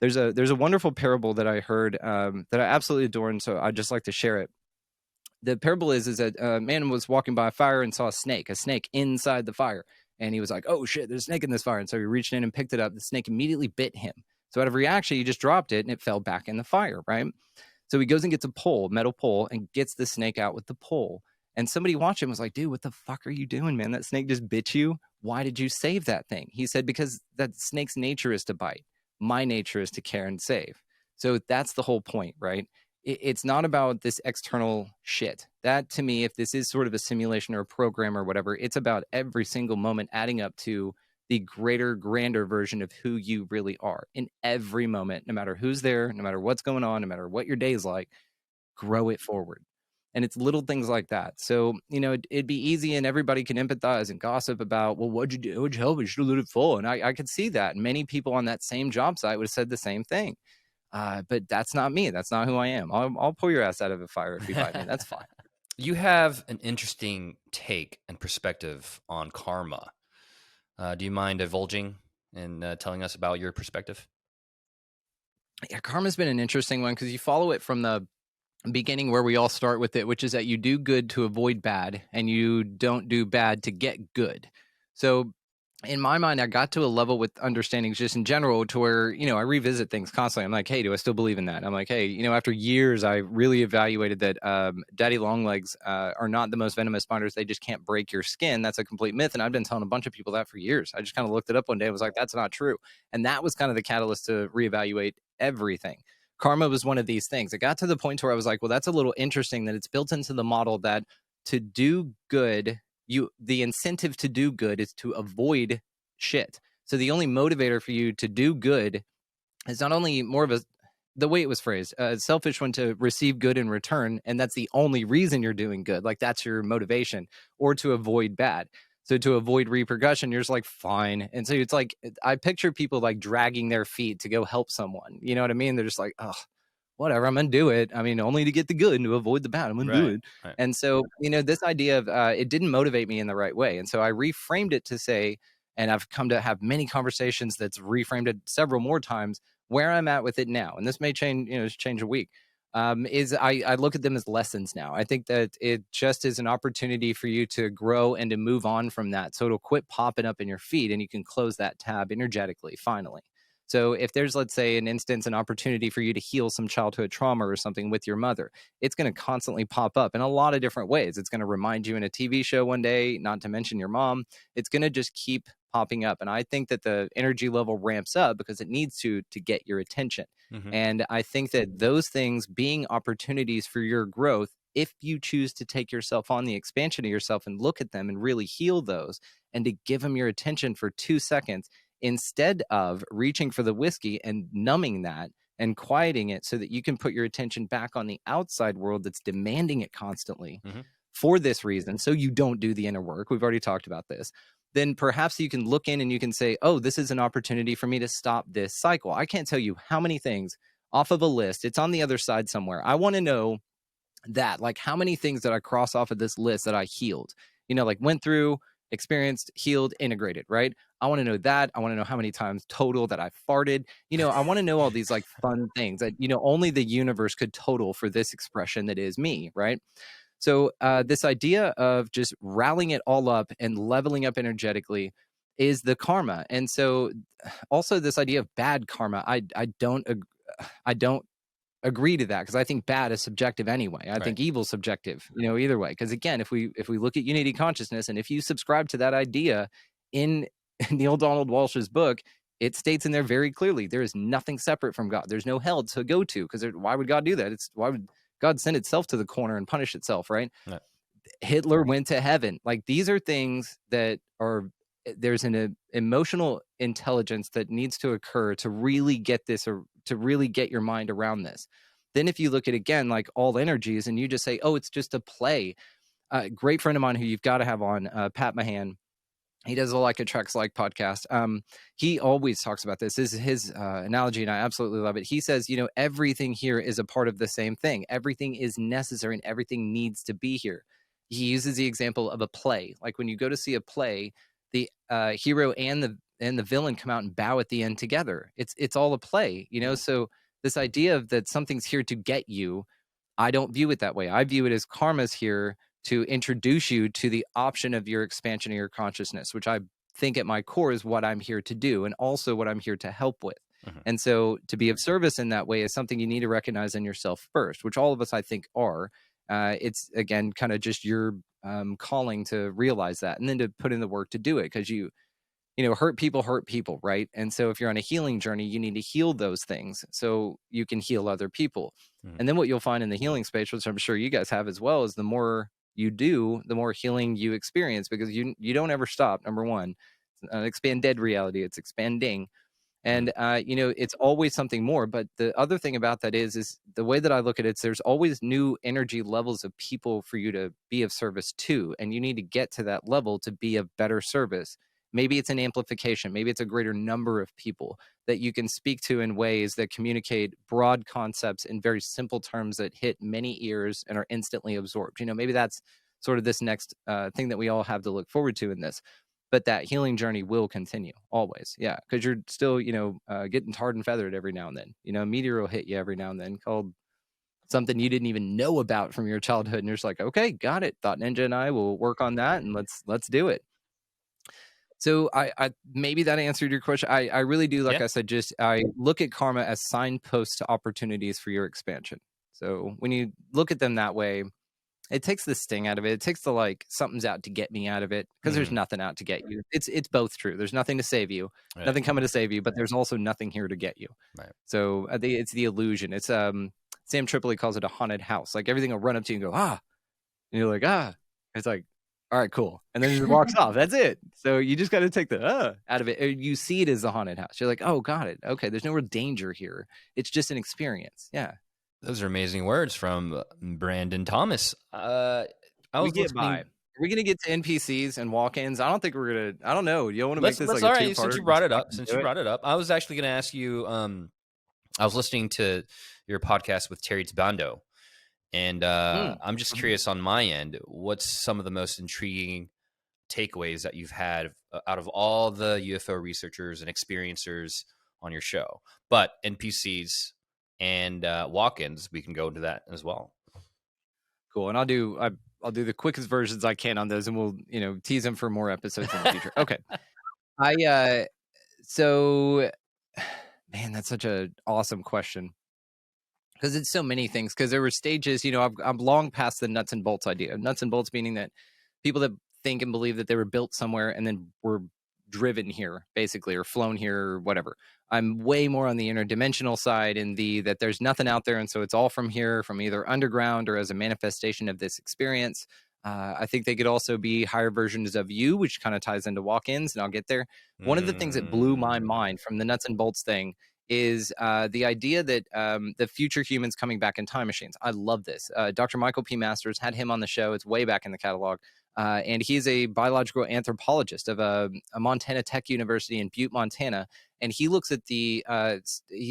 There's a wonderful parable that I heard that I absolutely adore, and so I'd just like to share it. The parable is that a man was walking by a fire and saw a snake inside the fire. And he was like, oh, shit, there's a snake in this fire. And so he reached in and picked it up. The snake immediately bit him. So out of reaction, he just dropped it and it fell back in the fire, right? So he goes and gets a metal pole, and gets the snake out with the pole. And somebody watching was like, dude, what the fuck are you doing, man? That snake just bit you. Why did you save that thing? He said, because that snake's nature is to bite. My nature is to care and save. So that's the whole point, right? It's not about this external shit. That, to me, if this is sort of a simulation or a program or whatever, it's about every single moment adding up to the grander version of who you really are in every moment, no matter who's there, no matter what's going on, no matter what your day's like, grow it forward. And it's little things like that. So, it'd be easy and everybody can empathize and gossip about, well, what'd you do? What'd you help? You should have let it fall. And I could see that. Many people on that same job site would have said the same thing. But that's not me. That's not who I am. I'll pull your ass out of a fire if you bite me. That's fine. You have an interesting take and perspective on karma. Do you mind divulging and telling us about your perspective? Yeah, karma's been an interesting one because you follow it from the beginning where we all start with it, which is that you do good to avoid bad and you don't do bad to get good. So in my mind, I got to a level with understandings just in general to where, I revisit things constantly. I'm like, hey, do I still believe in that? I'm like, hey, after years, I really evaluated that daddy longlegs are not the most venomous spiders. They just can't break your skin. That's a complete myth. And I've been telling a bunch of people that for years. I just kind of looked it up one day and was like, that's not true. And that was kind of the catalyst to reevaluate everything. Karma was one of these things. It got to the point where I was like, well, that's a little interesting that it's built into the model that to do good, the incentive to do good is to avoid shit. So the only motivator for you to do good is not only more of the way it was phrased, a selfish one to receive good in return. And that's the only reason you're doing good. Like that's your motivation, or to avoid bad. So to avoid repercussion, you're just like, fine. And so it's like, I picture people like dragging their feet to go help someone. You know what I mean? They're just like, oh, whatever, I'm going to do it. I mean, only to get the good and to avoid the bad. I'm going to do it. Right. And so, this idea of it didn't motivate me in the right way. And so I reframed it to say, and I've come to have many conversations that's reframed it several more times where I'm at with it now. And this may change, change a week. Is I look at them as lessons now. I think that it just is an opportunity for you to grow and to move on from that. So it'll quit popping up in your feed and you can close that tab energetically, finally. So if there's, let's say, an opportunity for you to heal some childhood trauma or something with your mother, it's going to constantly pop up in a lot of different ways. It's going to remind you in a TV show one day, not to mention your mom. It's going to just keep popping up. And I think that the energy level ramps up because it needs to get your attention. Mm-hmm. And I think that those things being opportunities for your growth, if you choose to take yourself on the expansion of yourself and look at them and really heal those and to give them your attention for 2 seconds, instead of reaching for the whiskey and numbing that and quieting it so that you can put your attention back on the outside world that's demanding it constantly for this reason. So you don't do the inner work. We've already talked about this. Then perhaps you can look in and you can say, oh, this is an opportunity for me to stop this cycle. I can't tell you how many things off of a list. It's on the other side somewhere. I want to know that, like, how many things that I cross off of this list that I healed, like went through, experienced, healed, integrated, right? I want to know that. I want to know how many times total that I farted. I want to know all these like fun things that, only the universe could total for this expression that is me, right? So this idea of just rallying it all up and leveling up energetically is the karma. And so also this idea of bad karma, I don't agree to that, because I think bad is subjective anyway. I Right. think evil is subjective, either way. Because again, if we look at unity consciousness, and if you subscribe to that idea in Neil Donald Walsh's book, it states in there very clearly there is nothing separate from God. There's no hell to go to, because why would God do that? Why would God send itself to the corner and punish itself, right? Right. Hitler went to heaven. Like, these are things that are, there's an emotional intelligence that needs to occur to really get this, or to really get your mind around this. Then if you look at, again, like all energies, and you just say, oh, it's just a play. Great friend of mine who you've got to have on, Pat Mahan. He does a Like Attracts Like podcast. He always talks about this. This is his analogy, and I absolutely love it. He says, everything here is a part of the same thing. Everything is necessary, and everything needs to be here. He uses the example of a play. Like when you go to see a play, the hero and the villain come out and bow at the end together. It's all a play, So this idea of that something's here to get you, I don't view it that way. I view it as karma's here to introduce you to the option of your expansion of your consciousness, which I think at my core is what I'm here to do, and also what I'm here to help with. Mm-hmm. And so to be of service in that way is something you need to recognize in yourself first, which all of us, I think, are. It's, again, kind of just your calling to realize that, and then to put in the work to do it, because hurt people, right? And so if you're on a healing journey, you need to heal those things so you can heal other people. Mm-hmm. And then what you'll find in the healing space, which I'm sure you guys have as well, is the more you do, the more healing you experience, because you don't ever stop. Number one, it's an expanded reality. It's expanding. And, it's always something more. But the other thing about that is the way that I look at it, is there's always new energy levels of people for you to be of service to. And you need to get to that level to be of better service. Maybe it's an amplification. Maybe it's a greater number of people that you can speak to in ways that communicate broad concepts in very simple terms that hit many ears and are instantly absorbed. Maybe that's sort of this next thing that we all have to look forward to in this. But that healing journey will continue always. Yeah, because you're still, getting tarred and feathered every now and then. A meteor will hit you every now and then, called something you didn't even know about from your childhood. And you're just like, okay, got it. Thought Ninja and I will work on that, and let's do it. So I maybe that answered your question. I really do, like I said, I look at karma as signposts to opportunities for your expansion. So when you look at them that way, it takes the sting out of it. It takes the, like, something's out to get me out of it, because there's nothing out to get you. It's both true. There's nothing to save you, nothing coming to save you, but there's also nothing here to get you. Right. So I think it's the illusion. It's Sam Tripoli calls it a haunted house. Like, everything will run up to you and go, and you're like, It's like, all right, cool. And then it just walks off. That's it. So you just got to take the out of it. You see it as the haunted house. You're like, oh, got it. Okay, there's no real danger here. It's just an experience. Yeah. Those are amazing words from Brandon Thomas. I was Are we going to get to NPCs and walk-ins? I don't think we're going to. I don't know. You don't want to make this like all a right, two-parter? since you brought it up, I was actually going to ask you. I was listening to your podcast with Terry Tabando, and I'm just curious on my end, what's some of the most intriguing takeaways that you've had out of all the UFO researchers and experiencers on your show? But NPCs and walk-ins, we can go into that as well. Cool. And I'll do the quickest versions I can on those, and we'll tease them for more episodes in the future. Okay. So, man, that's such a awesome question, because it's so many things. Because there were stages. I'm long past the nuts and bolts idea. Nuts and bolts meaning that people that think and believe that they were built somewhere and then were driven here, basically, or flown here, or whatever. I'm way more on the interdimensional side, in that there's nothing out there, and so it's all from here, from either underground or as a manifestation of this experience. I think they could also be higher versions of you, which kind of ties into walk-ins, and I'll get there. One of the things that blew my mind from the nuts and bolts thing is the idea that the future humans coming back in time machines. I love this. Dr. Michael P. Masters had him on the show. It's way back in the catalog. And he's a biological anthropologist of a Montana Tech University in Butte, Montana. And he looks at he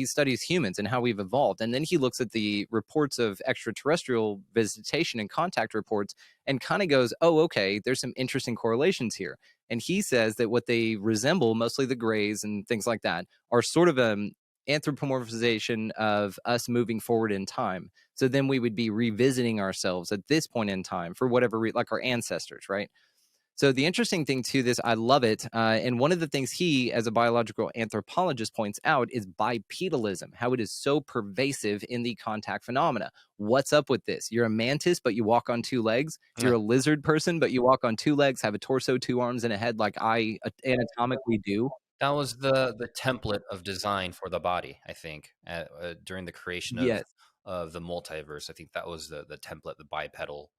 studies humans and how we've evolved. And then he looks at the reports of extraterrestrial visitation and contact reports and kind of goes, oh, okay, there's some interesting correlations here. And he says that what they resemble, mostly the grays and things like that, are sort of anthropomorphization of us moving forward in time. So then we would be revisiting ourselves at this point in time for whatever like our ancestors, right? So the interesting thing to this, I love it. And one of the things he, as a biological anthropologist, points out is bipedalism, how it is so pervasive in the contact phenomena. What's up with this? You're a mantis, but you walk on two legs. You're a lizard person, but you walk on two legs, have a torso, two arms, and a head like I anatomically do. That was the template of design for the body, I think, during the creation Yes. of the multiverse. I think that was the template, the bipedal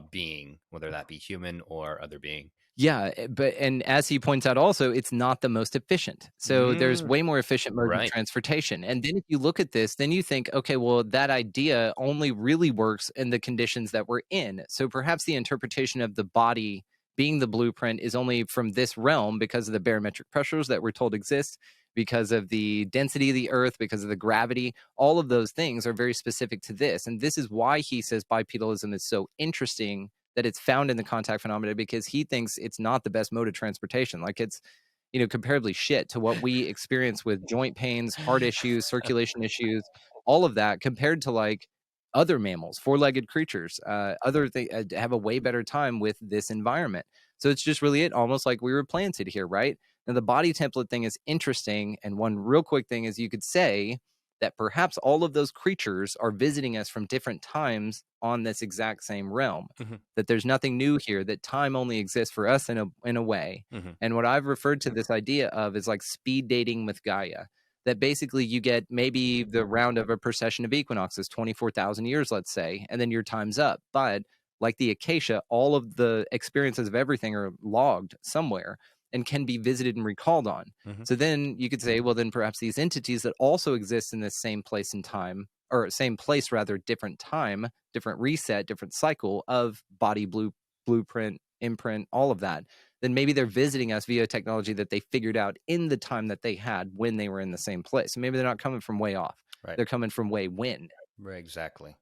being, whether that be human or other being. Yeah, and as he points out also, it's not the most efficient. So there's way more efficient modes of Right. transportation. And then if you look at this, then you think, okay, well, that idea only really works in the conditions that we're in. So perhaps the interpretation of the body being the blueprint is only from this realm because of the barometric pressures that we're told exist, because of the density of the earth, because of the gravity. All of those things are very specific to this. And this is why he says bipedalism is so interesting, that it's found in the contact phenomena, because he thinks it's not the best mode of transportation. Like it's, comparably shit to what we experience with joint pains, heart issues, circulation issues, all of that, compared to like other mammals, four-legged creatures, have a way better time with this environment. So it's just really almost like we were planted here, right? Now the body template thing is interesting. And one real quick thing is you could say that perhaps all of those creatures are visiting us from different times on this exact same realm, that there's nothing new here, that time only exists for us in a way. And what I've referred to this idea of is like speed dating with Gaia, that basically you get maybe the round of a precession of equinoxes, 24,000 years, let's say, and then your time's up. But like the acacia, all of the experiences of everything are logged somewhere and can be visited and recalled on. So then you could say, well, then perhaps these entities that also exist in this same place and time, or same place rather, different time, different reset, different cycle of body blueprint, imprint, all of that, then maybe they're visiting us via technology that they figured out in the time that they had when they were in the same place. So maybe they're not coming from way off. Right. They're coming from way when. Right, exactly.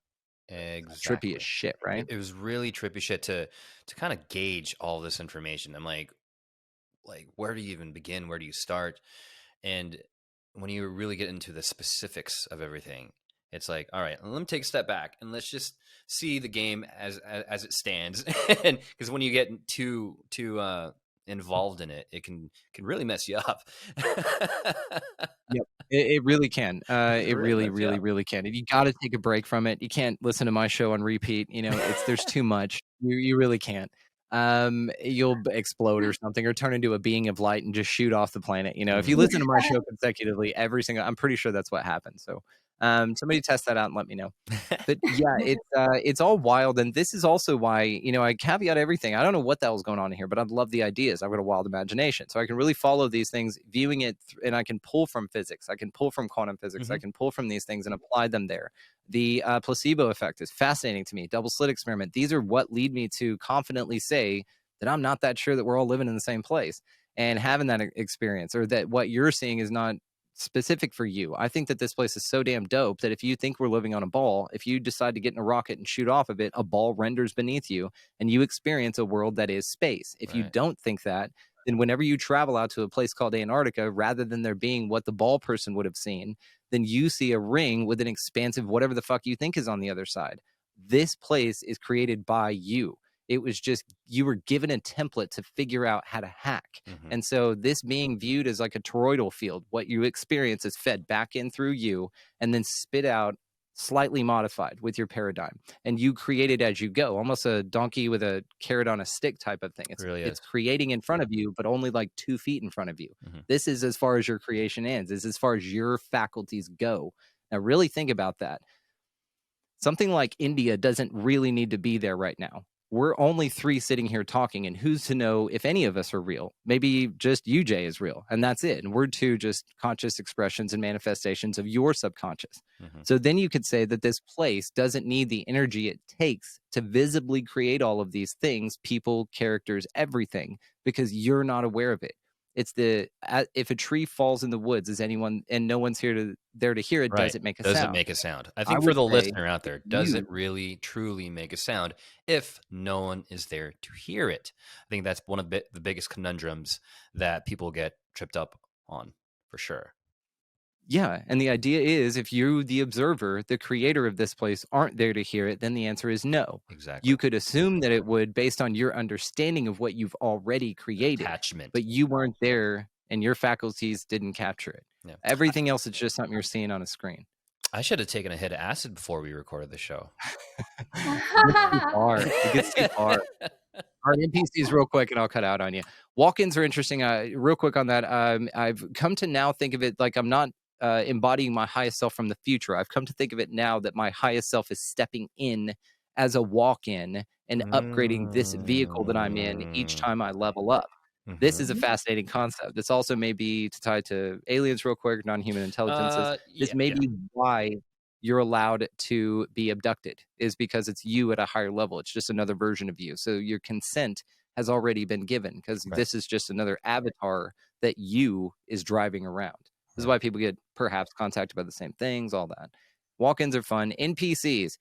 Trippy as shit, right? It was really trippy shit to kind of gauge all this information. I'm like, where do you even begin? Where do you start? And when you really get into the specifics of everything, it's like, all right, let me take a step back and let's just see the game as it stands. And because when you get too involved in it, it can really mess you up. Yep, it really can. It really can. And you got to take a break from it. You can't listen to my show on repeat. There's too much. You really can't. You'll explode or something, or turn into a being of light and just shoot off the planet. If you listen to my show consecutively, I'm pretty sure that's what happens. So, somebody test that out and let me know. But yeah, it's all wild. And this is also why, I caveat everything. I don't know what the hell's going on here, but I love the ideas. I've got a wild imagination. So I can really follow these things, viewing it, and I can pull from physics. I can pull from quantum physics. I can pull from these things and apply them there. The placebo effect is fascinating to me. Double slit experiment. These are what lead me to confidently say that I'm not that sure that we're all living in the same place and having that experience, or that what you're seeing is not specific for you. I think that this place is so damn dope that if you think we're living on a ball, if you decide to get in a rocket and shoot off of it, a ball renders beneath you and you experience a world that is space. If you don't think that, then whenever you travel out to a place called Antarctica, rather than there being what the ball person would have seen, then you see a ring with an expansive whatever the fuck you think is on the other side. This place is created by you. It was just, you were given a template to figure out how to hack. And so this being viewed as like a toroidal field, what you experience is fed back in through you and then spit out slightly modified with your paradigm. And you create it as you go, almost a donkey with a carrot on a stick type of thing. It's creating in front of you, but only like 2 feet in front of you. This is as far as your creation ends. This is as far as your faculties go. Now really think about that. Something like India doesn't really need to be there right now. We're only 3 sitting here talking, and who's to know if any of us are real? Maybe just you, Jay, is real, and that's it. And we're 2 just conscious expressions and manifestations of your subconscious. So then you could say that this place doesn't need the energy it takes to visibly create all of these things, people, characters, everything, because you're not aware of it. It's if a tree falls in the woods, is anyone, and no one's there to hear it, does it make a sound? Does it make a sound? I think for the listener out there, does it really, truly make a sound if no one is there to hear it? I think that's one of the biggest conundrums that people get tripped up on, for sure. Yeah, and the idea is if you, the observer, the creator of this place, aren't there to hear it, then the answer is no. Exactly. You could assume that it would based on your understanding of what you've already created, Attachment. but you weren't there and your faculties didn't capture it. Yeah. Everything else is just something you're seeing on a screen. I should have taken a hit of acid before we recorded the show. It gets too far. Our NPCs real quick, and I'll cut out on you. Walk-ins are interesting. Real quick on that, I've come to now think of it like I'm not embodying my highest self from the future. I've come to think of it now that my highest self is stepping in as a walk-in and upgrading this vehicle that I'm in each time I level up. This is a fascinating concept. This also may be to tie to aliens real quick, non-human intelligences. This may be why you're allowed to be abducted, is because it's you at a higher level. It's just another version of you. So your consent has already been given because this is just another avatar that you is driving around. This is why people get perhaps contacted by the same things, all that. Walk-ins are fun. NPCs.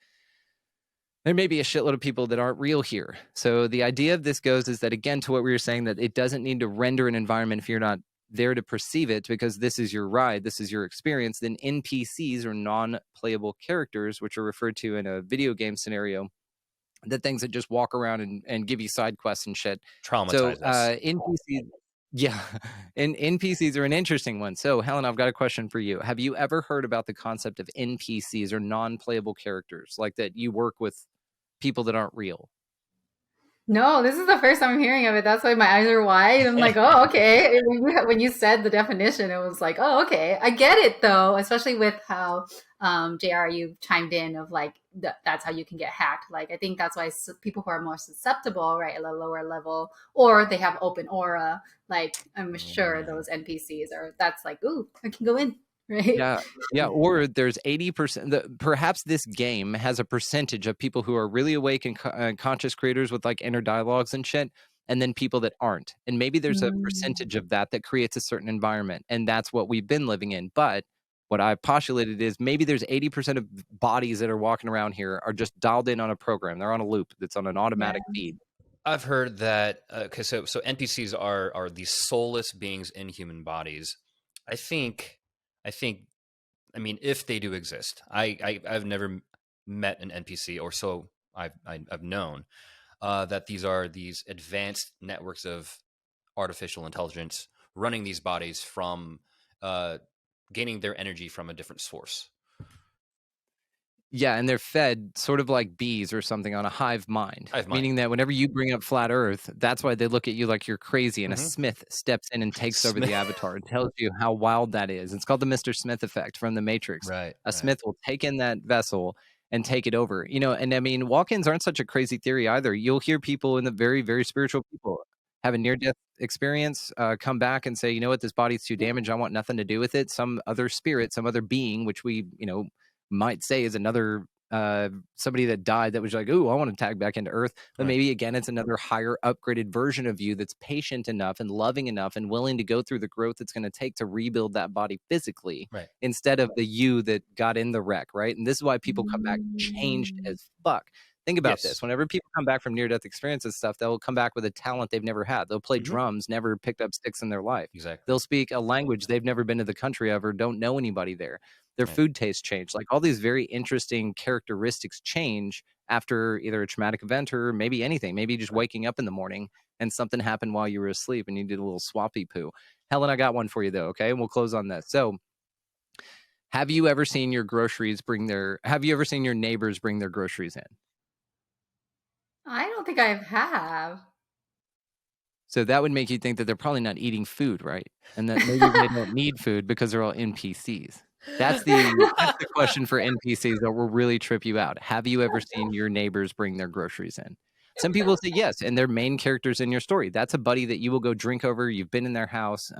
There may be a shitload of people that aren't real here. So the idea of this goes is that, again, to what we were saying, that it doesn't need to render an environment if you're not there to perceive it, because this is your ride, this is your experience. Then NPCs are non-playable characters, which are referred to in a video game scenario, the things that just walk around and give you side quests and shit. Traumatize us. NPCs, yeah, and NPCs are an interesting one. So Helen, I've got a question for you. Have you ever heard about the concept of NPCs or non-playable characters, like that you work with people that aren't real? No, this is the first time I'm hearing of it. That's why my eyes are wide. I'm like, oh, okay. When you said the definition, it was like, oh, okay. I get it, though, especially with how, JR, you chimed in of like, that's how you can get hacked. Like, I think that's why people who are more susceptible, right, at a lower level, or they have open aura, like, I'm sure those NPCs are, that's like, ooh, I can go in. Right? Yeah. Or there's 80%. Perhaps this game has a percentage of people who are really awake and conscious creators with like inner dialogues and shit, and then people that aren't. And maybe there's a percentage of that creates a certain environment, and that's what we've been living in. But what I've postulated is maybe there's 80% of bodies that are walking around here are just dialed in on a program. They're on a loop that's on an automatic feed. I've heard that. Okay, so NPCs are these soulless beings in human bodies. I mean, if they do exist, I've never met an NPC, or so I've known, that these are these advanced networks of artificial intelligence running these bodies from gaining their energy from a different source. Yeah, and they're fed sort of like bees or something on a hive mind. Meaning that whenever you bring up flat Earth, that's why they look at you like you're crazy, and a Smith steps in and takes over the avatar and tells you how wild that is. It's called the Mr. Smith effect from The Matrix. A Smith will take in that vessel and take it over. And I mean, walk-ins aren't such a crazy theory either. You'll hear people in the very, very spiritual people have a near-death experience, come back and say, you know what, this body's too damaged. I want nothing to do with it. Some other spirit, some other being, which we, might say is another somebody that died that was like, oh, I want to tag back into Earth. But maybe again, it's another higher upgraded version of you that's patient enough and loving enough and willing to go through the growth it's going to take to rebuild that body physically, instead of the you that got in the wreck, right? And this is why people come back changed as fuck. Think about this. Whenever people come back from near-death experiences stuff, they'll come back with a talent they've never had. They'll play drums, never picked up sticks in their life. They'll speak a language they've never been to the country of or don't know anybody there. Their food taste change. Like all these very interesting characteristics change after either a traumatic event or maybe anything. Maybe just waking up in the morning and something happened while you were asleep and you did a little swappy poo. Helen, I got one for you though, okay? And we'll close on this. So have you ever seen your neighbors bring their groceries in? I don't think I have. So that would make you think that they're probably not eating food, right? And that maybe they don't need food because they're all NPCs. That's the question for NPCs that will really trip you out. Have you ever seen your neighbors bring their groceries in? Some people say yes, and they're main characters in your story. That's a buddy that you will go drink over. You've been in their house.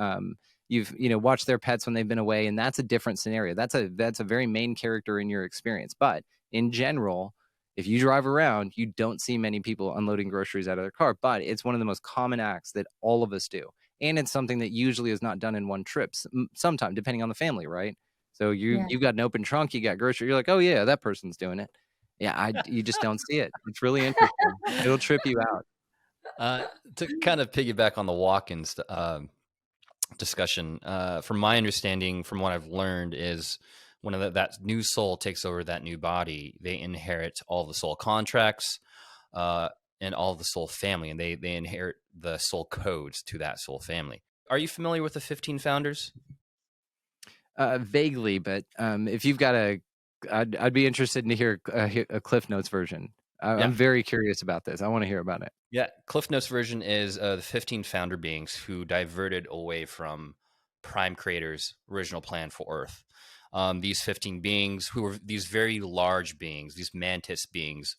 You've watched their pets when they've been away, and that's a different scenario. That's a very main character in your experience. But in general, if you drive around, you don't see many people unloading groceries out of their car. But it's one of the most common acts that all of us do, and it's something that usually is not done in one trip. Sometime, depending on the family, right? So you've got an open trunk, you got grocery. You're like, oh yeah, that person's doing it. Yeah, you just don't see it. It's really interesting. It'll trip you out. To kind of piggyback on the walk-ins, discussion. From my understanding, from what I've learned, is when that new soul takes over that new body, they inherit all the soul contracts and all the soul family, and they inherit the soul codes to that soul family. Are you familiar with the 15 founders? Vaguely, but if you've got I'd be interested to hear a Cliff Notes version. I'm very curious about this. I want to hear about it. Yeah, Cliff Notes version is the 15 founder beings who diverted away from Prime Creator's original plan for Earth. These 15 beings, who were these very large beings, these mantis beings,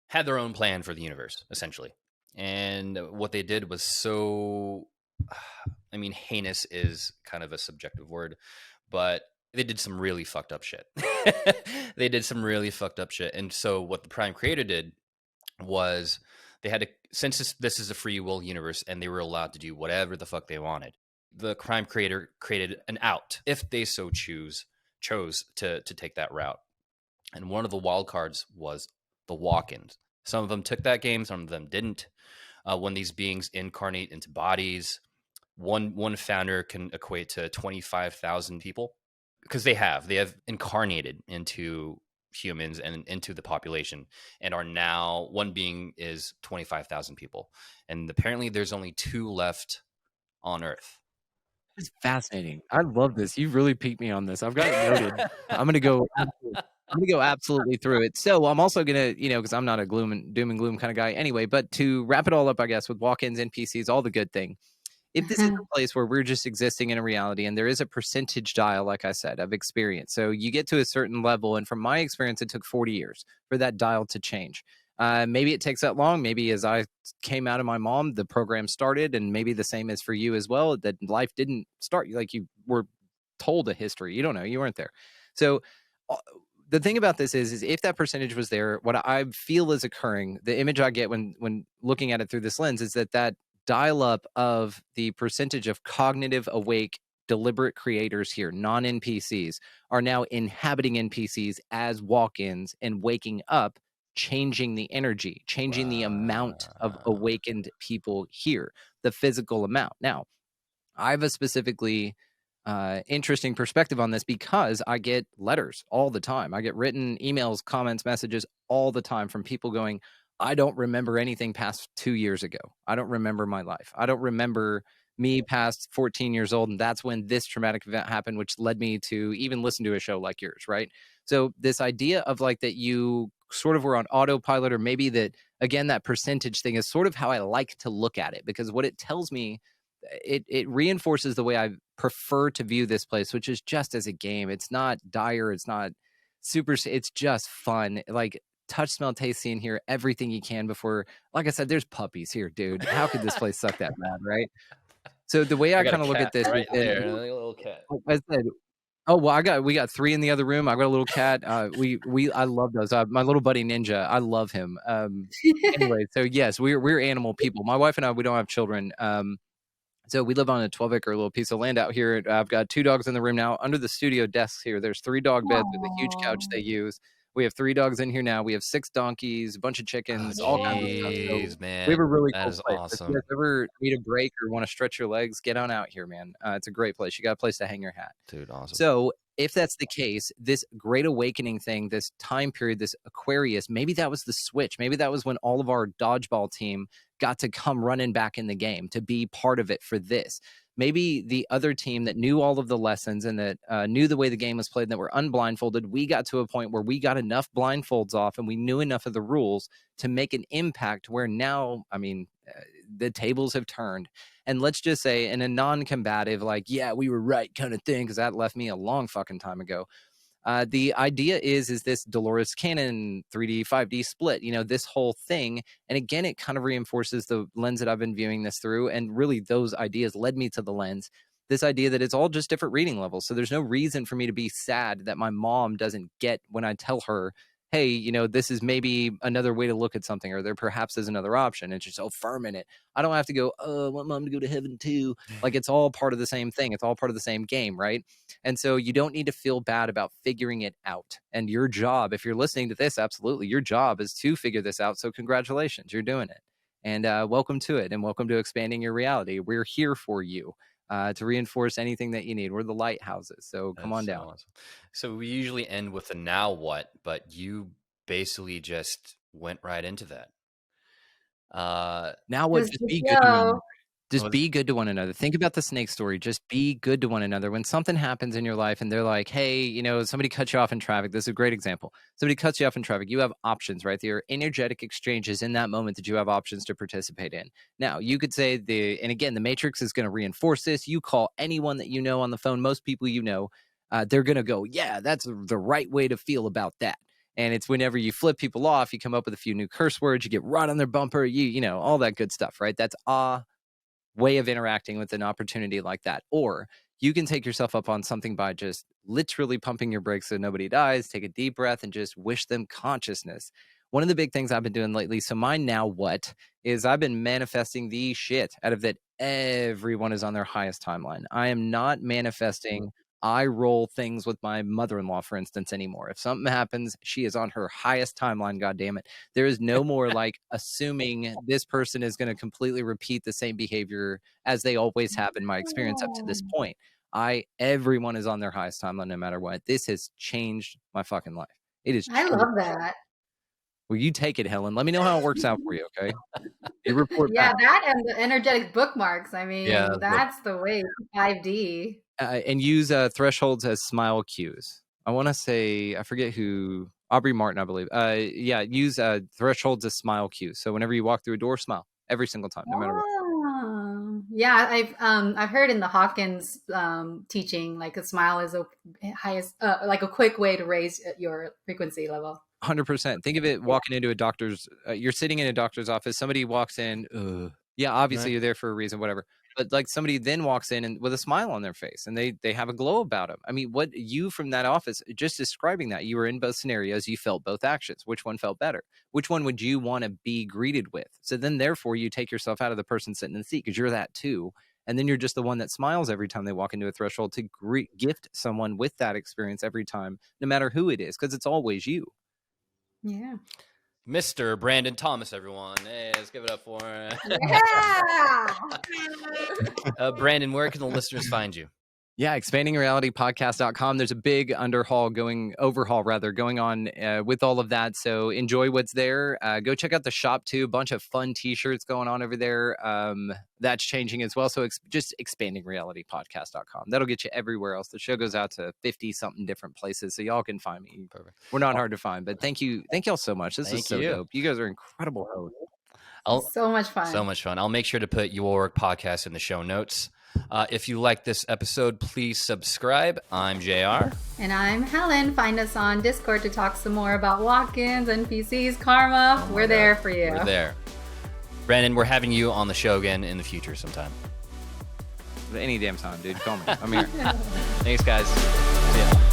had their own plan for the universe, essentially. And what they did was so, I mean, heinous is kind of a subjective word, but they did some really fucked up shit. They did some really fucked up shit. And so what the Prime Creator did was they had to, since this is a free will universe and they were allowed to do whatever the fuck they wanted, the Prime Creator created an out, if they so chose to take that route. And one of the wild cards was the walk-ins. Some of them took that game, some of them didn't. When these beings incarnate into bodies, one founder can equate to 25,000 people, because they have incarnated into humans and into the population, and are now, one being is 25,000 people, and apparently there's only 2 left on Earth. It's fascinating. I love this. You really piqued me on this. I've got it noted. I'm gonna go absolutely through it. So I'm also gonna, because I'm not a doom and gloom kind of guy anyway. But to wrap it all up, I guess, with walk-ins, NPCs, all the good thing. If this is a place where we're just existing in a reality, and there is a percentage dial, like I said, of experience. So you get to a certain level, and from my experience, it took 40 years for that dial to change. Maybe it takes that long. Maybe as I came out of my mom, the program started, and maybe the same is for you as well, that life didn't start like you were told a history. You don't know. You weren't there. So the thing about this is if that percentage was there, what I feel is occurring, the image I get when looking at it through this lens is that dial up of the percentage of cognitive awake deliberate creators here, non-NPCs, are now inhabiting NPCs as walk-ins and waking up, changing the energy, changing the amount of awakened people here, the physical amount. Now, I have a specifically interesting perspective on this because I get letters all the time. I get written emails, comments, messages all the time from people going, I don't remember anything past 2 years ago. I don't remember my life. I don't remember me past 14 years old. And that's when this traumatic event happened, which led me to even listen to a show like yours, right? So this idea of like that you sort of were on autopilot, or maybe that, again, that percentage thing is sort of how I like to look at it, because what it tells me, it reinforces the way I prefer to view this place, which is just as a game. It's not dire. It's not super. It's just fun. Like, touch, smell, taste, see, and hear everything you can before, like I said, there's puppies here, dude. How could this place suck that bad, right? So the way I kind of look at this right is, there, a little cat. I said, oh well, we got 3 in the other room. I got a little cat. I love those. My little buddy Ninja, I love him. Anyway, so yes, we're animal people. My wife and I, we don't have children. So we live on a 12-acre little piece of land out here. I've got 2 dogs in the room now. Under the studio desks here, there's 3 dog beds with a huge couch they use. We have 3 dogs in here now. We have 6 donkeys, a bunch of chickens, all kinds of stuff. So man, we have a really cool is place. awesome. If you guys ever need a break or want to stretch your legs, get on out here, man. It's a great place. You got a place to hang your hat. Dude, awesome. So if that's the case, this Great Awakening thing, this time period, this Aquarius, maybe that was the switch. Maybe that was when all of our dodgeball team got to come running back in the game to be part of it for this. Maybe the other team that knew all of the lessons and that knew the way the game was played and that were unblindfolded, we got to a point where we got enough blindfolds off and we knew enough of the rules to make an impact where now, I mean, the tables have turned. And let's just say in a non-combative, like, yeah, we were right kind of thing, because that left me a long fucking time ago. The idea is this Dolores Cannon 3D, 5D split, this whole thing. And again, it kind of reinforces the lens that I've been viewing this through. And really those ideas led me to the lens, this idea that it's all just different reading levels. So there's no reason for me to be sad that my mom doesn't get when I tell her, hey, this is maybe another way to look at something, or there perhaps is another option. And she's so firm in it. I don't have to go, oh, I want mom to go to heaven too. Like, it's all part of the same thing. It's all part of the same game, right? And so you don't need to feel bad about figuring it out. And your job, if you're listening to this, absolutely, your job is to figure this out. So congratulations, you're doing it. And welcome to it. And welcome to Expanding Your Reality. We're here for you. to reinforce anything that you need. We're the lighthouses. So come on down. Awesome. So we usually end with a now what, but you basically just went right into that. Now what? Just be good to one another. Just be good to one another. Think about the snake story. Just be good to one another. When something happens in your life and they're like, hey, somebody cuts you off in traffic. This is a great example. Somebody cuts you off in traffic. You have options, right? There are energetic exchanges in that moment that you have options to participate in. Now, you could say and again, the Matrix is going to reinforce this. You call anyone that you know on the phone, most people they're going to go, yeah, that's the right way to feel about that. And it's whenever you flip people off, you come up with a few new curse words, you get right on their bumper, all that good stuff, right? That's way of interacting with an opportunity like that. Or you can take yourself up on something by just literally pumping your brakes so nobody dies, take a deep breath, and just wish them consciousness. One of the big things I've been doing lately, so my now what, is I've been manifesting the shit out of that everyone is on their highest timeline. I am not manifesting I roll things with my mother-in-law, for instance, anymore. If something happens, she is on her highest timeline, goddammit. There is no more like assuming this person is going to completely repeat the same behavior as they always have in my experience up to this point. Everyone is on their highest timeline no matter what. This has changed my fucking life. It is. I love that. Well, you take it, Helen. Let me know how it works out for you, okay? You report back. That and the energetic bookmarks. I mean, that's the way, 5D. And use thresholds as smile cues. I want to say, I forget who, Aubrey Martin, I believe. Use thresholds as smile cues. So whenever you walk through a door, smile every single time, no matter what. Yeah, I've heard in the Hawkins teaching, like a smile is a highest, like a quick way to raise your frequency level. 100%. Think of it walking into a doctor's, you're sitting in a doctor's office, somebody walks in, obviously you're there for a reason, whatever. But like somebody then walks in and with a smile on their face and they have a glow about them. I mean, what you from that office, just describing that, you were in both scenarios, you felt both actions. Which one felt better? Which one would you want to be greeted with? So then therefore you take yourself out of the person sitting in the seat because you're that too. And then you're just the one that smiles every time they walk into a threshold to gift someone with that experience every time, no matter who it is, because it's always you. Yeah. Mr. Brandon Thomas, everyone. Hey, let's give it up for him. Yeah. Brandon, where can the listeners find you? Yeah, expandingrealitypodcast.com. There's a big overhaul going on with all of that. So enjoy what's there. Go check out the shop too. A bunch of fun t-shirts going on over there. That's changing as well. So just expandingrealitypodcast.com. That'll get you everywhere else. The show goes out to 50 something different places. So y'all can find me. Perfect. We're not hard to find, but thank you. Thank y'all so much. This is so dope. You guys are incredible hosts. So much fun. So much fun. I'll make sure to put your podcast in the show notes. If you like this episode, please subscribe. I'm JR. And I'm Helen. Find us on Discord to talk some more about walk-ins, NPCs, karma. We're there for you. We're there. Brandon, we're having you on the show again in the future sometime. Any damn time, dude. Call me. I'm here. Thanks, guys. See ya.